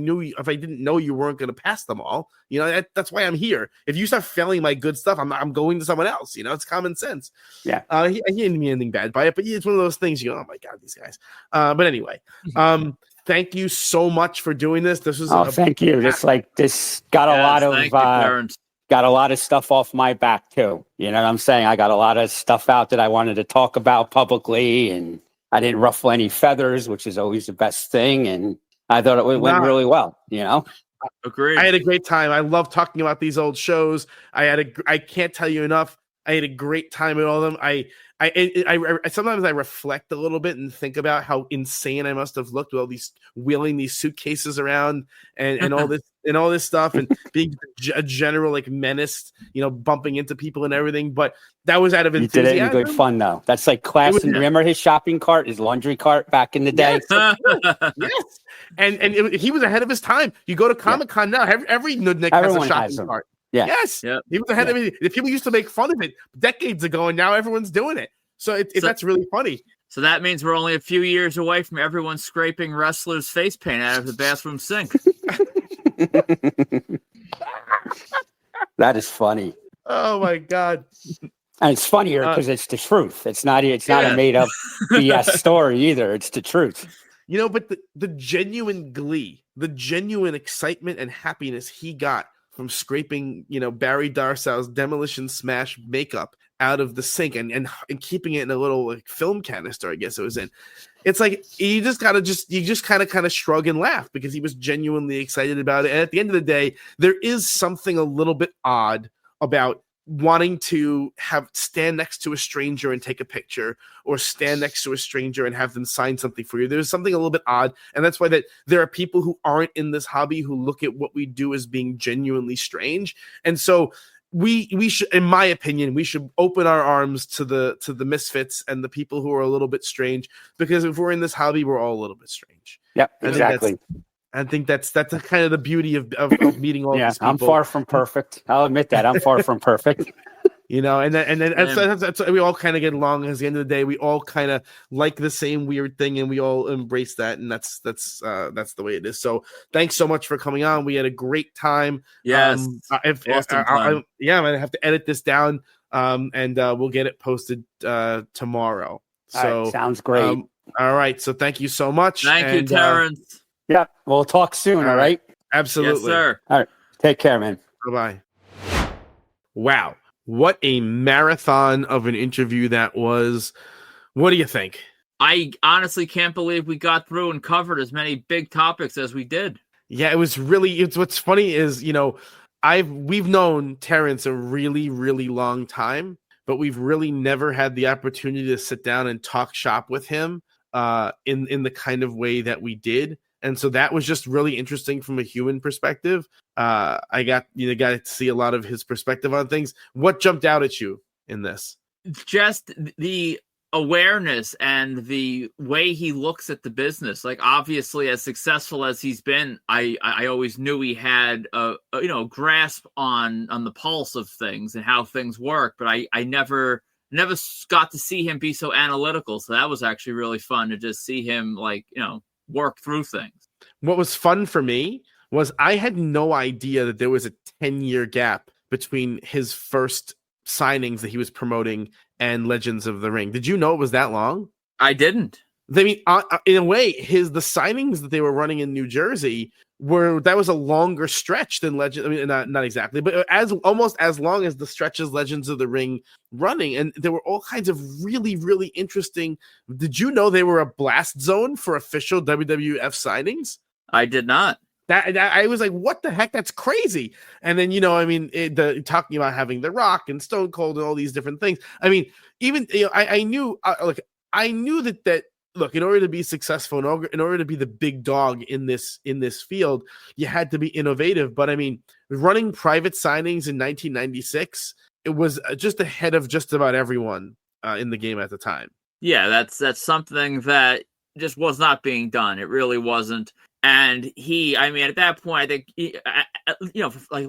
didn't know you weren't going to pass them all. That's why I'm here. If you start failing my good stuff, I'm going to someone else. It's common sense." Yeah. He didn't mean anything bad by it, but it's one of those things. Oh my God, these guys. But anyway, thank you so much for doing this. This was thank you. This got a lot of stuff off my back too. You know what I'm saying? I got a lot of stuff out that I wanted to talk about publicly, and I didn't ruffle any feathers, which is always the best thing. And I thought it went really well. Agreed. I had a great time. I love talking about these old shows. I can't tell you enough. I had a great time at all of them. I sometimes I reflect a little bit and think about how insane I must have looked with all these wheeling these suitcases around and all this stuff, and being a general menace, bumping into people and everything. But that was out of enthusiasm. You did it in good fun, though. That's like class. And remember his shopping cart, his laundry cart back in the day? Yes. And he was ahead of his time. You go to Comic-Con now, every nudnik has a shopping cart. Yeah. Yes. Yep. He was ahead of me. The people used to make fun of it decades ago, and now everyone's doing it. So that's really funny. So that means we're only a few years away from everyone scraping wrestlers' face paint out of the bathroom sink. That is funny. Oh my God. And it's funnier because it's the truth. It's not a made up BS story either. It's the truth. But the genuine glee, the genuine excitement and happiness he got from scraping, Barry Darsow Demolition Smash makeup out of the sink and keeping it in a little film canister, I guess it was in. It's like you just kind of shrug and laugh because he was genuinely excited about it. And at the end of the day, there is something a little bit odd about wanting to stand next to a stranger and take a picture, or stand next to a stranger and have them sign something for you. There's something a little bit odd, and that's why that there are people who aren't in this hobby who look at what we do as being genuinely strange. And so we should, in my opinion, we should open our arms to the misfits and the people who are a little bit strange, because if we're in this hobby, we're all a little bit strange. Yep, exactly. I think that's kind of the beauty of meeting all these people. I'm far from perfect. I'll admit that. I'm far from perfect. And then that's we all kind of get along. At the end of the day, we all kind of like the same weird thing, and we all embrace that, and that's the way it is. So thanks so much for coming on. We had a great time. Yes, I'm gonna have to edit this down, and we'll get it posted tomorrow. So right, sounds great. All right, so thank you so much. Thank you, Terrence. Yeah, we'll talk soon. All right. Absolutely. Yes, sir. All right. Take care, man. Bye-bye. Wow. What a marathon of an interview that was. What do you think? I honestly can't believe we got through and covered as many big topics as we did. Yeah, what's funny is, we've known Terrence a really, really long time, but we've really never had the opportunity to sit down and talk shop with him in the kind of way that we did. And so that was just really interesting from a human perspective. I got to see a lot of his perspective on things. What jumped out at you in this? Just the awareness and the way he looks at the business. Like, obviously, as successful as he's been, I always knew he had a grasp on the pulse of things and how things work. But I never got to see him be so analytical. So that was actually really fun to just see him work through things. What was fun for me was I had no idea that there was a 10-year gap between his first signings that he was promoting and Legends of the Ring. Did you know it was that long? I didn't. I mean, in a way, the signings that they were running in New Jersey that was a longer stretch than Legend. I mean, not exactly, but almost as long as the stretches Legends of the Ring running, and there were all kinds of really, really interesting. Did you know they were a blast zone for official WWF signings? I did not. That I was like, what the heck? That's crazy. And then I mean, talking about having The Rock and Stone Cold and all these different things. I mean, even I knew I knew that. Look, in order to be successful, in order to be the big dog in this field, you had to be innovative. But I mean, running private signings in 1996, it was just ahead of just about everyone in the game at the time. Yeah, that's something that just was not being done. It really wasn't. And I mean, at that point, I think,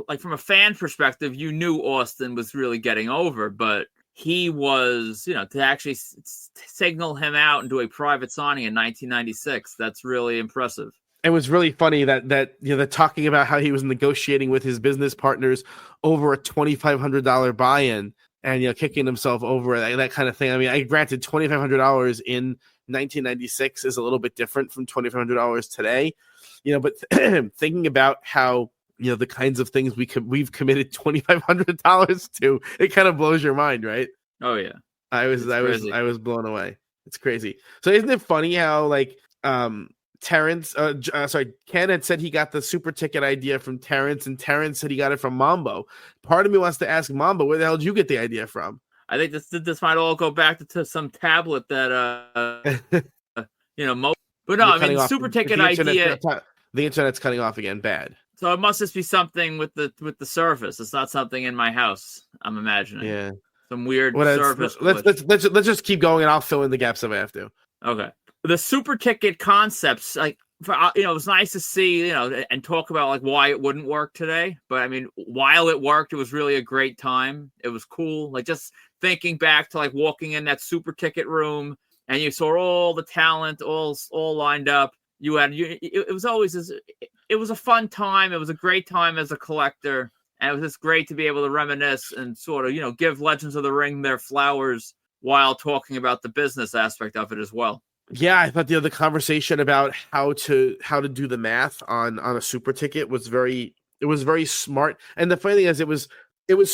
like from a fan perspective, you knew Austin was really getting over, but he was, to actually signal him out and do a private signing in 1996. That's really impressive. It was really funny that they're talking about how he was negotiating with his business partners over a $2,500 buy-in and kicking himself over that kind of thing. I mean, I granted $2,500 in 1996 is a little bit different from $2,500 today, but thinking about how the kinds of things we've committed $2,500 to, it kind of blows your mind, right? Oh yeah, I was blown away. It's crazy. So isn't it funny how Terence, Ken had said he got the super ticket idea from Terence, and Terence said he got it from Mambo. Part of me wants to ask Mambo, where the hell did you get the idea from? I think this might all go back to some tablet that but no, I mean, super ticket idea. The internet's cutting off again. Bad. So it must just be something with the service. It's not something in my house, I'm imagining. Yeah. Some weird service. Let's just keep going, and I'll fill in the gaps if I have to. Okay. The super ticket concepts, it was nice to see, and talk about why it wouldn't work today. But I mean, while it worked, it was really a great time. It was cool. Just thinking back to walking in that super ticket room, and you saw all the talent all lined up. It was always it was a fun time. It was a great time as a collector, and it was just great to be able to reminisce and sort of give Legends of the Ring their flowers while talking about the business aspect of it as well. Yeah, I thought the conversation about how to do the math on a super ticket was very smart. And the funny thing is, it was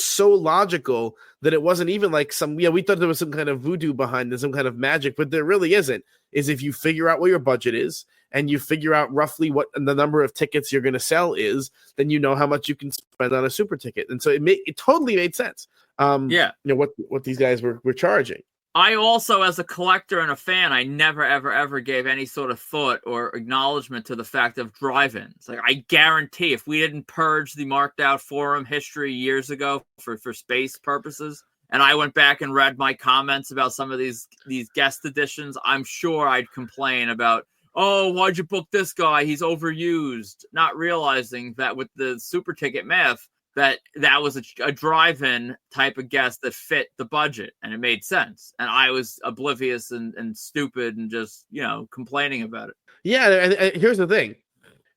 so logical that it wasn't even like we thought there was some kind of voodoo behind it, some kind of magic, but there really isn't. Is if you figure out what your budget is and you figure out roughly what the number of tickets you're going to sell is, then you know how much you can spend on a super ticket. And so it totally made sense. What these guys were charging. I also, as a collector and a fan, I never, ever, ever gave any sort of thought or acknowledgement to the fact of drive-ins. I guarantee if we didn't purge the marked out forum history years ago for space purposes, and I went back and read my comments about some of these guest editions, I'm sure I'd complain about, oh, why'd you book this guy? He's overused. Not realizing that with the super ticket math, that was a drive-in type of guest that fit the budget, and it made sense. And I was oblivious and stupid and just, complaining about it. Yeah, and here's the thing.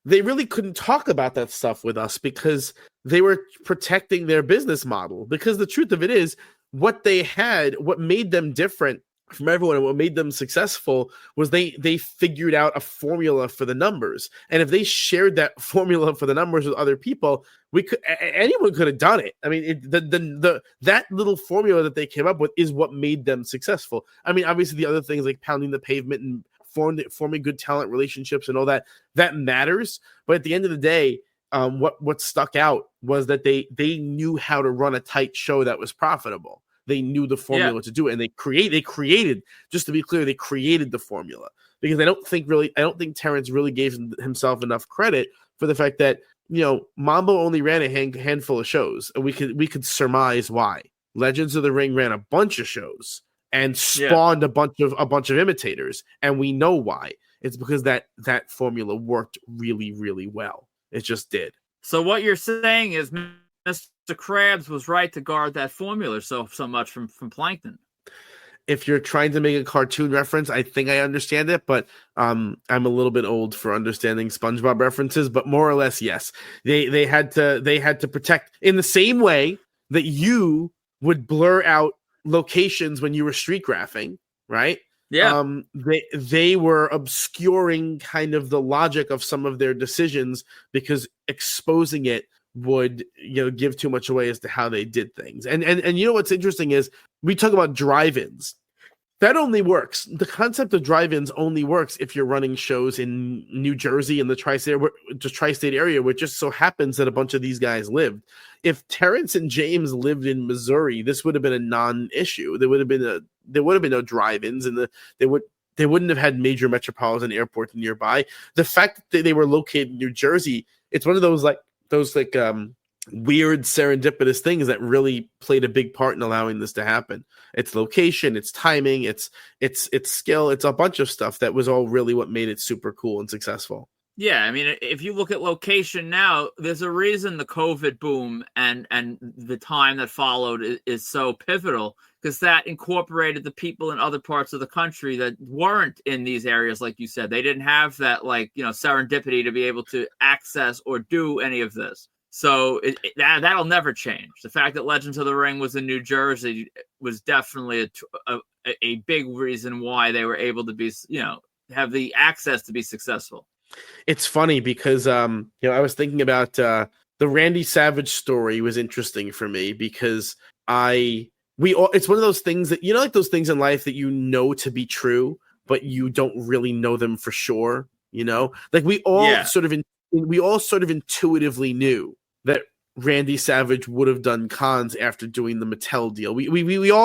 They really couldn't talk about that stuff with us because they were protecting their business model. Because the truth of it is, what they had, what made them different from everyone and what made them successful was they figured out a formula for the numbers. And if they shared that formula for the numbers with other people, anyone could have done it. I mean, that little formula that they came up with is what made them successful. I mean, obviously the other things like pounding the pavement and forming good talent relationships and all that matters. But at the end of the day, what stuck out was that they knew how to run a tight show that was profitable. They knew the formula to do it, and they created, just to be clear, they created the formula, because I don't think Terence really gave himself enough credit for the fact that, Mambo only ran a handful of shows, and we could surmise why. Legends of the Ring ran a bunch of shows and spawned a bunch of imitators, and we know why. It's because that formula worked really, really well. It just did. So what you're saying is Mr. Krabs was right to guard that formula so much from Plankton. If you're trying to make a cartoon reference, I think I understand it, but I'm a little bit old for understanding SpongeBob references. But more or less, yes, they had to protect in the same way that you would blur out locations when you were street graphing, right? Yeah. They were obscuring kind of the logic of some of their decisions because exposing it would give too much away as to how they did things. And what's interesting is we talk about drive-ins. That only works. The concept of drive-ins only works if you're running shows in New Jersey and the tri-state area, where it just so happens that a bunch of these guys lived. If Terence and James lived in Missouri, this would have been a non-issue. There would have been no drive-ins, and they wouldn't have had major metropolitan airports nearby. The fact that they were located in New Jersey, it's one of those weird serendipitous things that really played a big part in allowing this to happen. It's location, it's timing, it's skill, it's a bunch of stuff that was all really what made it super cool and successful. Yeah, I mean, if you look at location now, there's a reason the COVID boom and the time that followed is so pivotal, because that incorporated the people in other parts of the country that weren't in these areas, like you said. They didn't have that, serendipity to be able to access or do any of this. So that'll never change. The fact that Legends of the Ring was in New Jersey was definitely a big reason why they were able to be, have the access to be successful. It's funny because I was thinking about the Randy Savage story was interesting for me because it's one of those things that like those things in life that to be true, but you don't really know them for sure. Like we all sort of intuitively knew that Randy Savage would have done cons after doing the Mattel deal.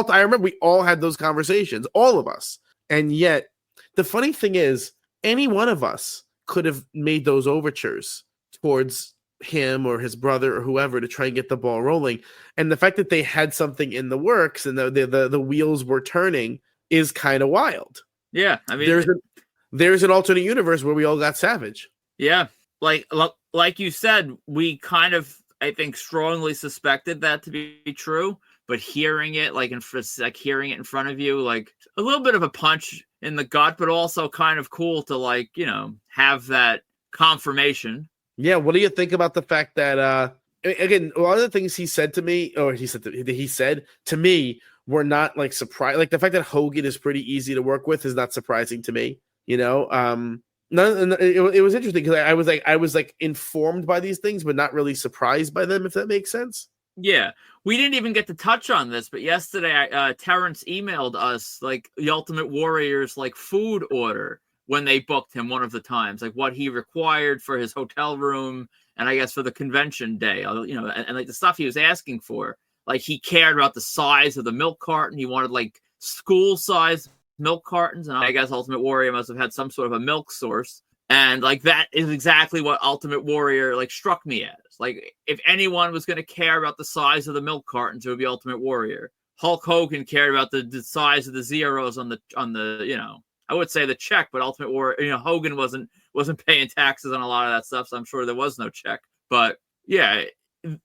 I remember we all had those conversations, all of us. And yet the funny thing is, any one of us could have made those overtures towards him or his brother or whoever to try and get the ball rolling. And the fact that they had something in the works and the wheels were turning is kind of wild. Yeah. I mean, there's an alternate universe where we all got Savage. Yeah. Like you said, we kind of, I think, strongly suspected that to be true, but hearing it, hearing it in front of you, like a little bit of a punch in the gut, but also kind of cool to have that confirmation. Yeah. What do you think about the fact that, again, a lot of the things he said to me, or he said to me, were not surprised. Like the fact that Hogan is pretty easy to work with is not surprising to me. It was interesting because I was informed by these things, but not really surprised by them, if that makes sense. Yeah, we didn't even get to touch on this, but yesterday, Terence emailed us the Ultimate Warrior's food order when they booked him one of the times, what he required for his hotel room, and I guess for the convention day, and the stuff he was asking for. He cared about the size of the milk carton. He wanted school size milk cartons, and I guess Ultimate Warrior must have had some sort of a milk source, and that is exactly what Ultimate Warrior struck me as. If anyone was going to care about the size of the milk cartons, it would be Ultimate Warrior. Hulk Hogan cared about the size of the zeros on the I would say the check, but Ultimate Warrior, Hogan wasn't paying taxes on a lot of that stuff, so I'm sure there was no check. But yeah,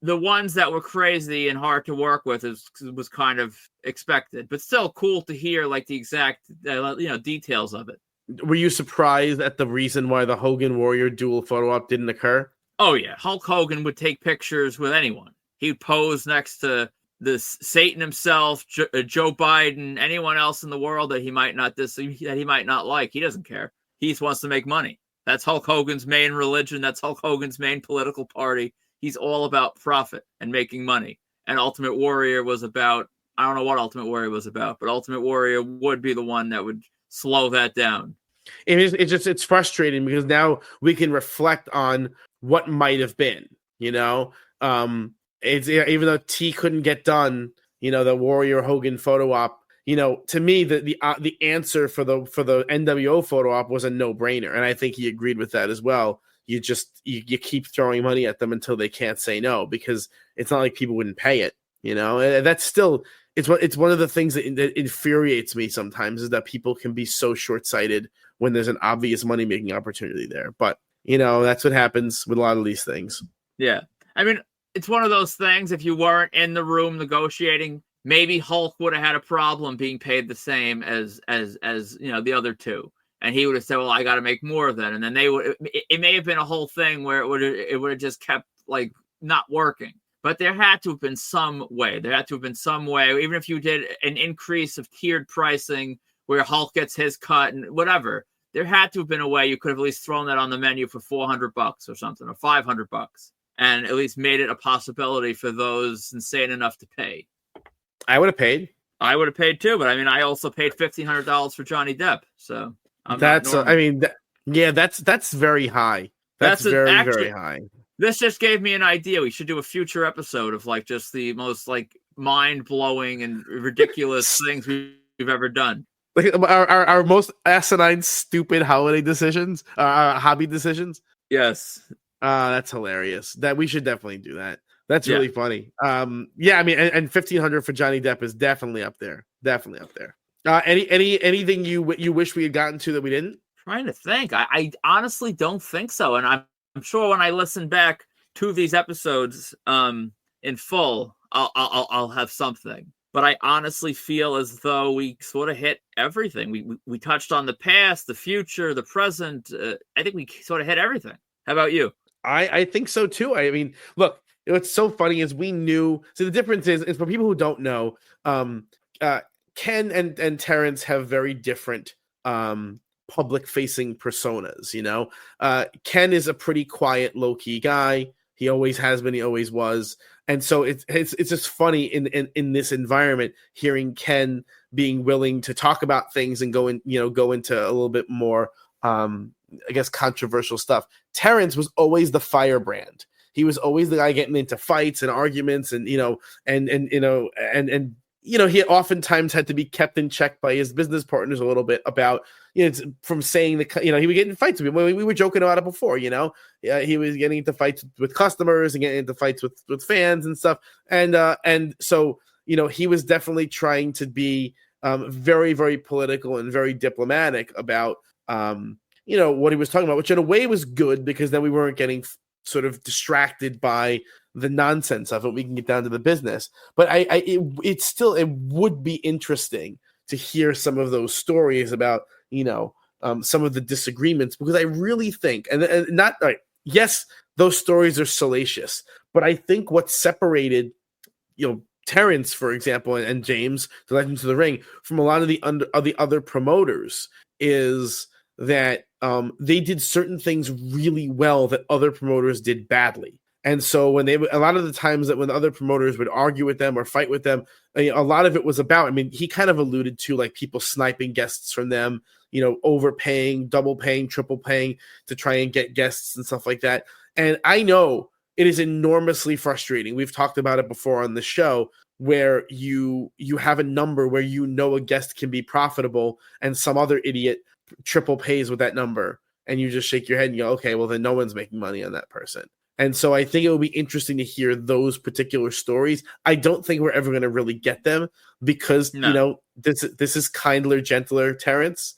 the ones that were crazy and hard to work with was kind of expected, but still cool to hear the exact details of it. Were you surprised at the reason why the Hogan Warrior dual photo op didn't occur? Oh yeah, Hulk Hogan would take pictures with anyone. He'd pose next to Satan himself, Joe Biden, anyone else in the world that he might not like. He doesn't care. He just wants to make money. That's Hulk Hogan's main religion. That's Hulk Hogan's main political party. He's all about profit and making money. And Ultimate Warrior was about, I don't know what Ultimate Warrior was about, but Ultimate Warrior would be the one that would slow that down. It's frustrating because now we can reflect on what might have been, it's even though T couldn't get done, the Warrior Hogan photo op, to me, the answer for the NWO photo op was a no-brainer. And I think he agreed with that as well. You keep throwing money at them until they can't say no, because it's not like people wouldn't pay it, and that's still, it's one of the things that infuriates me sometimes, is that people can be so short-sighted when there's an obvious money-making opportunity there. But, that's what happens with a lot of these things. Yeah. I mean, it's one of those things, if you weren't in the room negotiating, maybe Hulk would have had a problem being paid the same as the other two. And he would have said, well, I got to make more then. And then it may have been a whole thing where it would have just kept not working. But there had to have been some way. Even if you did an increase of tiered pricing where Hulk gets his cut and whatever. There had to have been a way you could have at least thrown that on the menu for $400 or something, or $500, and at least made it a possibility for those insane enough to pay. I would have paid. I would have paid too, but I mean, I also paid $1,500 for Johnny Depp, so that's very high. That's very high. This just gave me an idea. We should do a future episode of like just the most like mind-blowing and ridiculous things we've ever done. Like our most asinine, stupid holiday decisions, hobby decisions. Yes. That's hilarious. That we should definitely do that. That's really funny. Yeah, I mean, and $1,500 for Johnny Depp is definitely up there. Definitely up there. Anything you wish we had gotten to that we didn't? Trying to think. I honestly don't think so, and I'm sure when I listen back to these episodes in full, I'll have something. But I honestly feel as though we sort of hit everything. We touched on the past, the future, the present. I think we sort of hit everything. How about you? I think so too. I mean, look, what's so funny is we knew. So the difference is for people who don't know, Ken and Terence have very different public-facing personas. You know, Ken is a pretty quiet, low-key guy. He always has been. He always was. And so it's just funny in this environment hearing Ken being willing to talk about things and go into a little bit more I guess controversial stuff. Terence was always the firebrand. He was always the guy getting into fights and arguments and he oftentimes had to be kept in check by his business partners a little bit about, from saying he would get in fights with me. We were joking about it before, he was getting into fights with customers and getting into fights with fans and stuff. And so, he was definitely trying to be very, very political and very diplomatic about, what he was talking about, which in a way was good because then we weren't getting sort of distracted by the nonsense of it. We can get down to the business, but it would be interesting to hear some of those stories about, some of the disagreements, because I really think, and not like, yes, those stories are salacious, but I think what separated, Terence, for example, and James, the Legends of the Ring, from a lot of the other promoters is that they did certain things really well that other promoters did badly. And so when a lot of the times that when other promoters would argue with them or fight with them, a lot of it was about, he kind of alluded to like people sniping guests from them, overpaying, double paying, triple paying to try and get guests and stuff like that. And I know it is enormously frustrating. We've talked about it before on the show where you have a number where a guest can be profitable and some other idiot triple pays with that number. And you just shake your head and you go, okay, well then no one's making money on that person. And so I think it will be interesting to hear those particular stories. I don't think we're ever going to really get them because, this is kindler, gentler Terence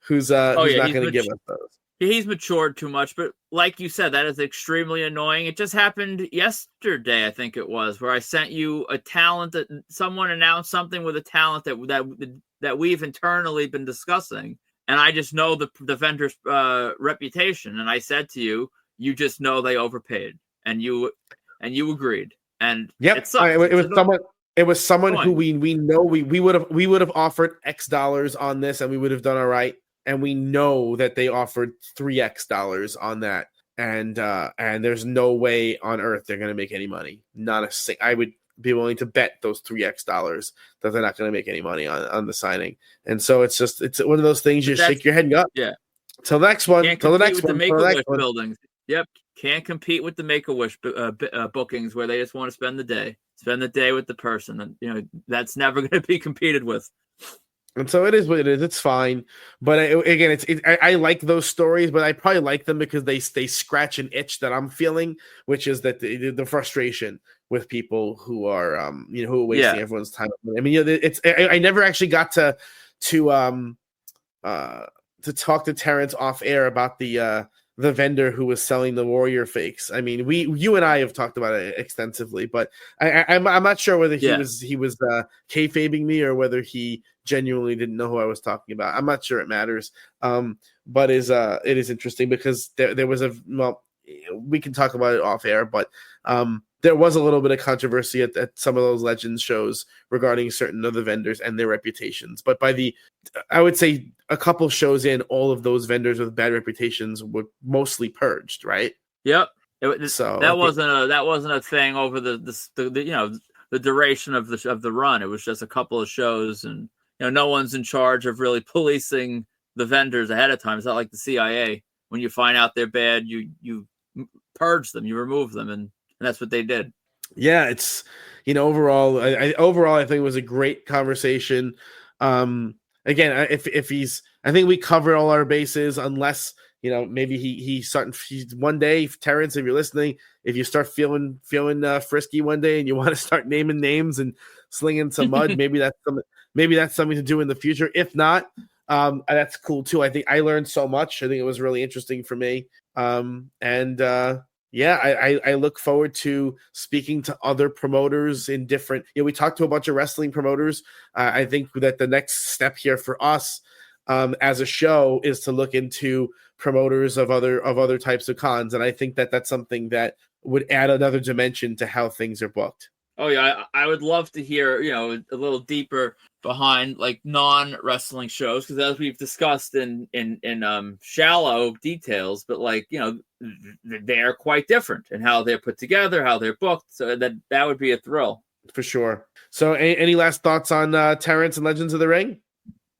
who's not going to give us those. He's matured too much, but like you said, that is extremely annoying. It just happened yesterday, I think it was, where I sent you a talent that someone announced something with a talent that we've internally been discussing. And I just know the vendor's reputation. And I said to you, you just know they overpaid, and you agreed. And yep, it was someone who we know we would have offered X dollars on this, and we would have done all right. And we know that they offered $3X on that, and there's no way on earth they're going to make any money. I would be willing to bet those $3X that they're not going to make any money on the signing. And so it's one of those things you shake your head and go, yeah. Till the next one. Till the next one. The Make-A-Wish buildings. Yep, can't compete with the Make-A-Wish bookings where they just want to spend the day with the person, and that's never going to be competed with. And so it is what it is. It's fine, but I like those stories, but I probably like them because they scratch an itch that I'm feeling, which is that the frustration with people who are who are wasting everyone's time. I never actually got to talk to Terence off air about the vendor who was selling the Warrior fakes. I mean, you and I have talked about it extensively, but I'm not sure whether he was kayfabing me or whether he genuinely didn't know who I was talking about. I'm not sure it matters. But it is interesting because there was we can talk about it off air, but there was a little bit of controversy at some of those Legends shows regarding certain other vendors and their reputations. But I would say a couple shows in, all of those vendors with bad reputations were mostly purged, right? Yep. So that wasn't a thing over the duration of the run. It was just a couple of shows, and no one's in charge of really policing the vendors ahead of time. It's not like the CIA. When you find out they're bad, you purge them, you remove them, and that's what they did. Yeah, it's overall, I think it was a great conversation. Again, if he's, I think we covered all our bases, unless maybe he's one day, Terrence, if you're listening, if you start feeling frisky one day and you want to start naming names and slinging some mud, maybe that's something to do in the future. If not, that's cool too. I think I learned so much. I think it was really interesting for me. I look forward to speaking to other promoters in different. We talked to a bunch of wrestling promoters. I think that the next step here for us as a show is to look into promoters of other types of cons, and I think that that's something that would add another dimension to how things are booked. Oh yeah, I would love to hear a little deeper behind like non-wrestling shows, because as we've discussed in shallow details, but they're quite different in how they're put together, how they're booked. So that would be a thrill for sure. So any last thoughts on Terrence and Legends of the Ring?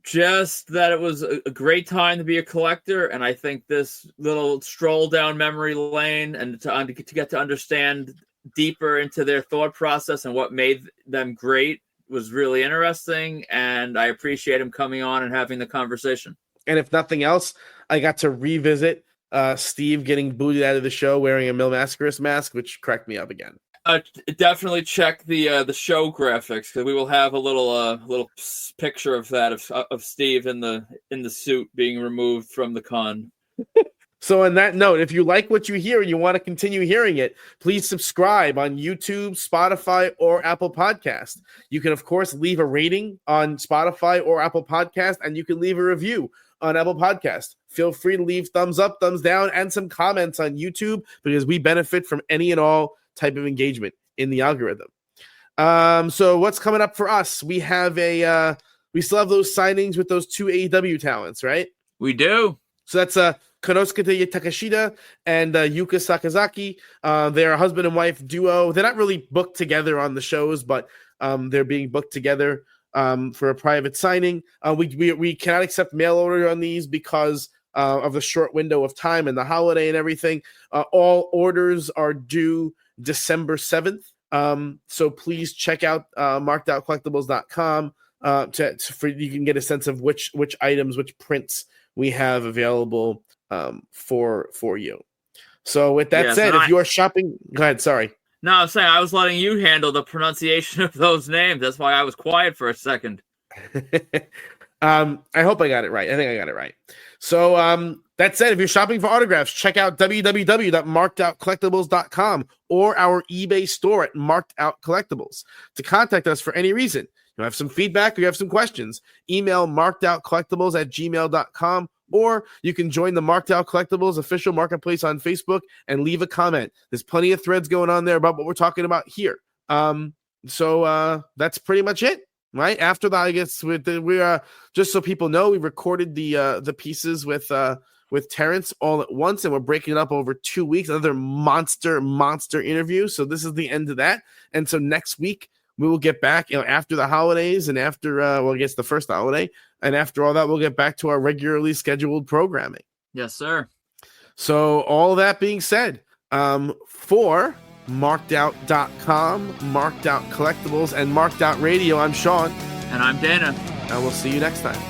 Just that it was a great time to be a collector, and I think this little stroll down memory lane and to get to understand deeper into their thought process and what made them great was really interesting, and I appreciate him coming on and having the conversation. And if nothing else, I got to revisit Steve getting booted out of the show wearing a Mil Mascaris mask, which cracked me up again. Definitely check the show graphics, because we will have a little picture of that of Steve in the suit being removed from the con. So on that note, if you like what you hear and you want to continue hearing it, please subscribe on YouTube, Spotify, or Apple Podcast. You can, of course, leave a rating on Spotify or Apple Podcast, and you can leave a review on Apple Podcast. Feel free to leave thumbs up, thumbs down, and some comments on YouTube, because we benefit from any and all type of engagement in the algorithm. So what's coming up for us? We have we still have those signings with those two AEW talents, right? We do. So that's Konosuke Takashita and Yuka Sakazaki. They're a husband and wife duo. They're not really booked together on the shows, but they're being booked together for a private signing. We cannot accept mail order on these because of the short window of time and the holiday and everything. All orders are due December 7th. So please check out markedoutcollectibles.com for you can get a sense of which items, which prints we have available for you. So with that said, if you are shopping, go ahead. Sorry. No, I'm saying I was letting you handle the pronunciation of those names. That's why I was quiet for a second. I hope I got it right. I think I got it right. So that said, if you're shopping for autographs, check out www.markedoutcollectibles.com or our eBay store at Marked Out Collectibles. To contact us for any reason, you have some feedback or you have some questions, email markedoutcollectibles@gmail.com, or you can join the Marked Out Collectibles official marketplace on Facebook and leave a comment. There's plenty of threads going on there about what we're talking about here. So that's pretty much it. Right after that, I guess we are just so people know, we recorded the pieces with Terrence all at once, and we're breaking it up over 2 weeks. Another monster interview. So this is the end of that, and so next week we will get back. After the holidays and after I guess the first holiday, and after all that, we'll get back to our regularly scheduled programming. Yes, sir. So all that being said, for markedout.com, Marked Out Collectibles, and Marked Out Radio, I'm Sean. And I'm Dana. And we'll see you next time.